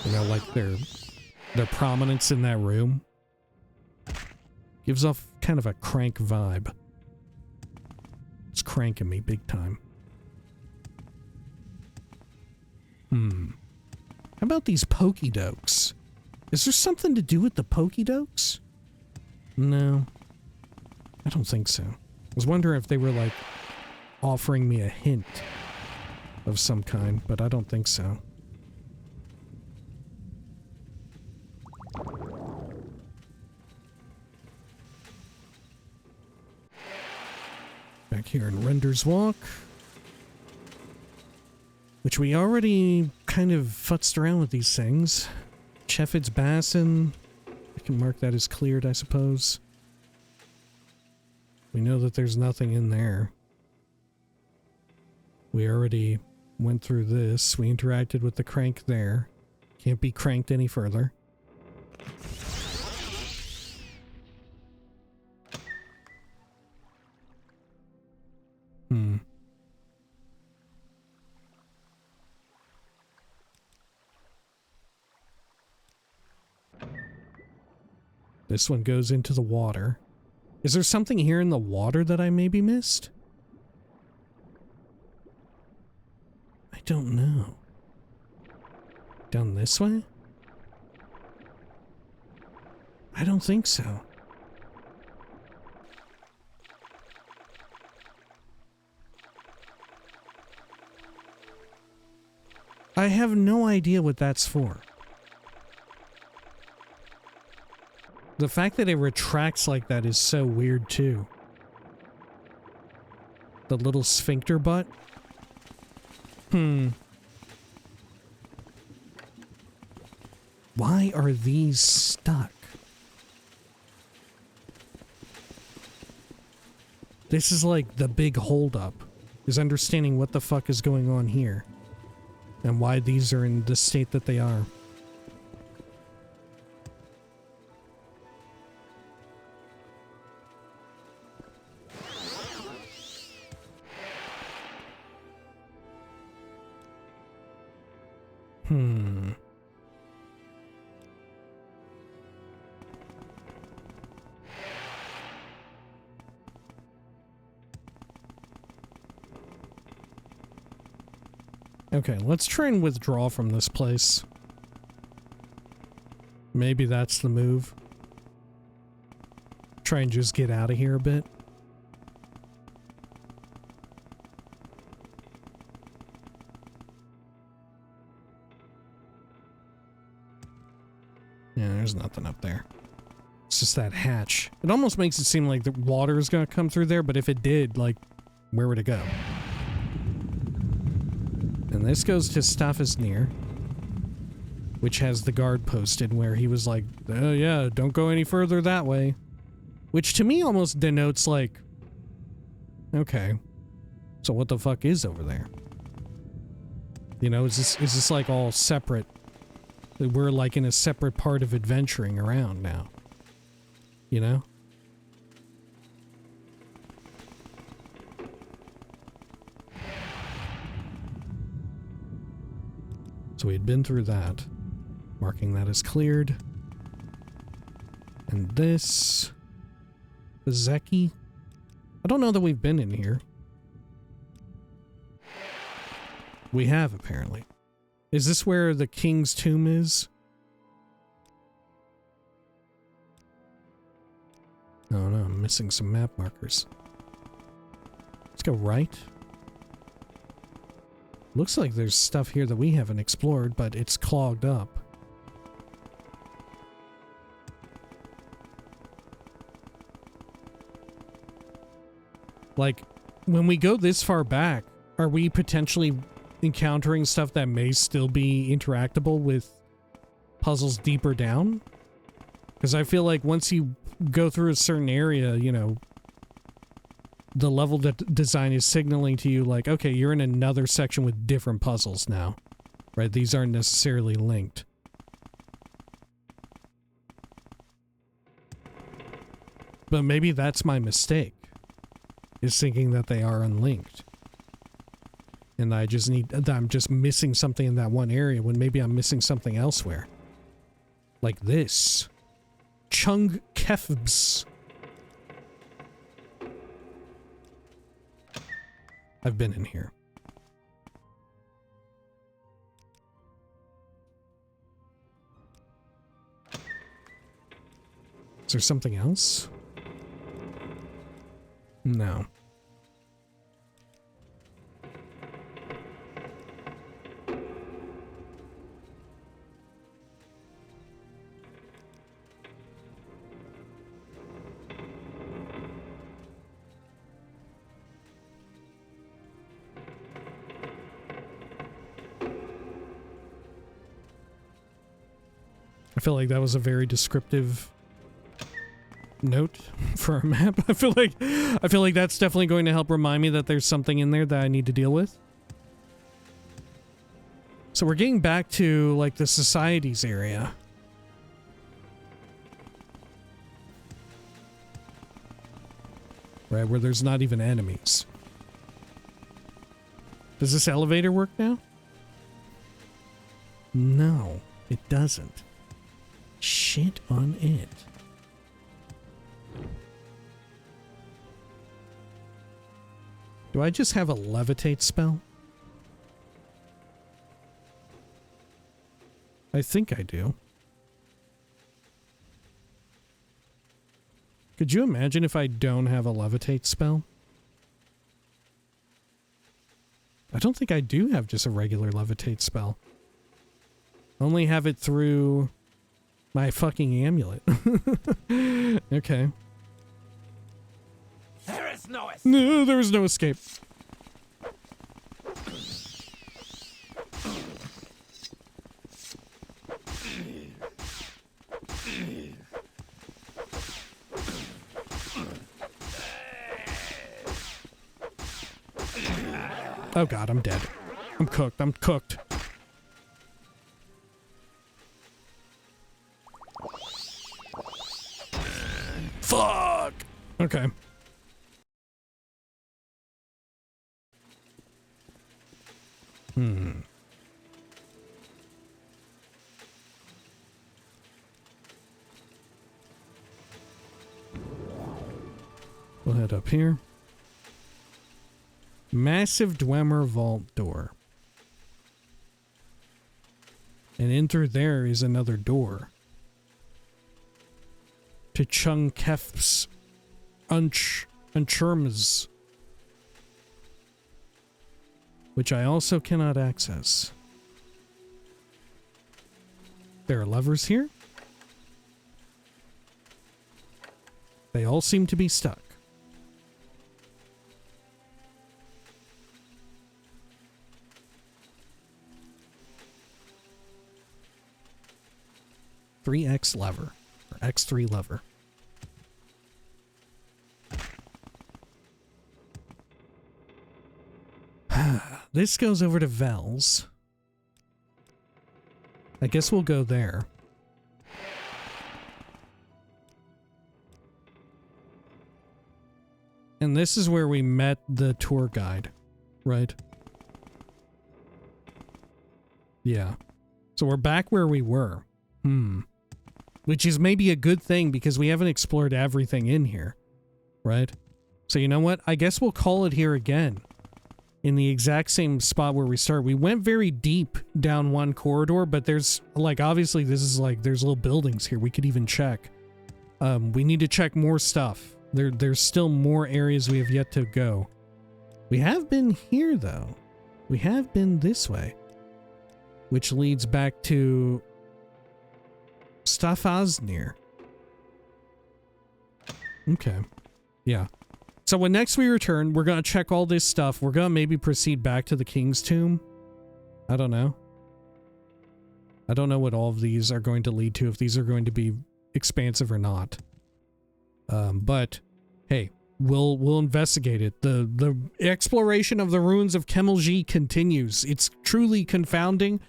You know, like their prominence in that room gives off kind of a crank vibe. It's cranking me big time. How about these pokey-dokes? Is there something to do with the pokey-dokes? No. I don't think so. I was wondering if they were, like, offering me a hint of some kind, but I don't think so. Back here in Render's Walk, which we already kind of futzed around with these things. Cheffid's Basin, I can mark that as cleared, I suppose. We know that there's nothing in there. We already went through this. We interacted with the crank there. Can't be cranked any further. This one goes into the water. Is there something here in the water that I maybe missed? I don't know. Down this way? I don't think so. I have no idea what that's for. The fact that it retracts like that is so weird, too. The little sphincter butt. Why are these stuck? This is like the big holdup, is understanding what the fuck is going on here. And why these are in the state that they are. Okay, let's try and withdraw from this place. Maybe that's the move. Try and just get out of here a bit. Yeah, there's nothing up there. It's just that hatch. It almost makes it seem like the water is going to come through there, but if it did, like, where would it go? And this goes to Stafisnir, which has the guard posted where he was like, oh yeah, don't go any further that way. Which to me almost denotes like, okay, so what the fuck is over there? You know, is this like all separate? We're like in a separate part of adventuring around now. You know? So we had been through that, marking that as cleared. And this... the Zeki? I don't know that we've been in here. We have, apparently. Is this where the king's tomb is? Oh no, I'm missing some map markers. Let's go right. Looks like there's stuff here that we haven't explored, but it's clogged up. Like, when we go this far back, are we potentially encountering stuff that may still be interactable with puzzles deeper down? Because I feel like once you go through a certain area, you know, the level that design is signaling to you like, okay, you're in another section with different puzzles now, right? These aren't necessarily linked. But maybe that's my mistake, is thinking that they are unlinked. And I'm just missing something in that one area when maybe I'm missing something elsewhere. Like this. Chung Kefbs. I've been in here. Is there something else? No. I feel like that was a very descriptive note for our map. I feel like that's definitely going to help remind me that there's something in there that I need to deal with. So we're getting back to like the societies area. Right, where there's not even enemies. Does this elevator work now? No, it doesn't. Shit on it. Do I just have a levitate spell? I think I do. Could you imagine if I don't have a levitate spell? I don't think I do have just a regular levitate spell. I only have it through my fucking amulet. Okay. There is no escape. No, there was no escape. Oh god, I'm dead. I'm cooked. I'm cooked. Fuck! Okay. We'll head up here. Massive Dwemer vault door. And in through there is another door. To Chung Kef's Unchurm's, which I also cannot access. There are levers here. They all seem to be stuck. X lever, or X3 lever. This goes over to Vel's. I guess we'll go there. And this is where we met the tour guide, right? Yeah. So we're back where we were. Which is maybe a good thing because we haven't explored everything in here, right? So you know what? I guess we'll call it here again. In the exact same spot where we start. We went very deep down one corridor, but there's, like, obviously this is like, there's little buildings here we could even check. We need to check more stuff. There's still more areas we have yet to go. We have been here, though. We have been this way. Which leads back to Stafaznir. Okay. Yeah. So when next we return, we're going to check all this stuff. We're going to maybe proceed back to the King's Tomb. I don't know. I don't know what all of these are going to lead to, if these are going to be expansive or not. But hey, we'll investigate it. The exploration of the ruins of Kemel-Ze continues. It's truly confounding,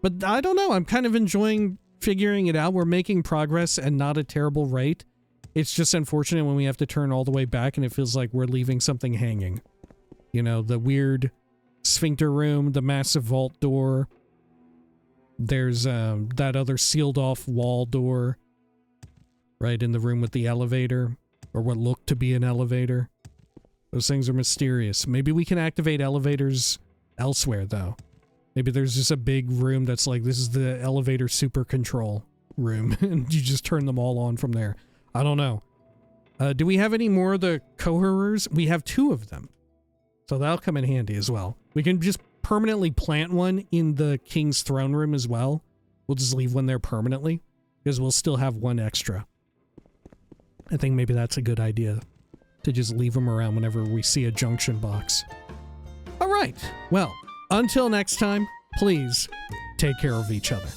but I don't know. I'm kind of enjoying figuring it out. We're making progress and not a terrible rate. It's just unfortunate when we have to turn all the way back and it feels like we're leaving something hanging. You know, the weird sphincter room, the massive vault door. There's that other sealed off wall door right in the room with the elevator, or what looked to be an elevator. Those things are mysterious. Maybe we can activate elevators elsewhere, though. Maybe there's just a big room that's like, this is the elevator super control room, and you just turn them all on from there. I don't know. Do we have any more of the cohorers? We have 2 of them. So that'll come in handy as well. We can just permanently plant one in the king's throne room as well. We'll just leave one there permanently, because we'll still have 1 extra. I think maybe that's a good idea, to just leave them around whenever we see a junction box. All right. Well, until next time, please take care of each other.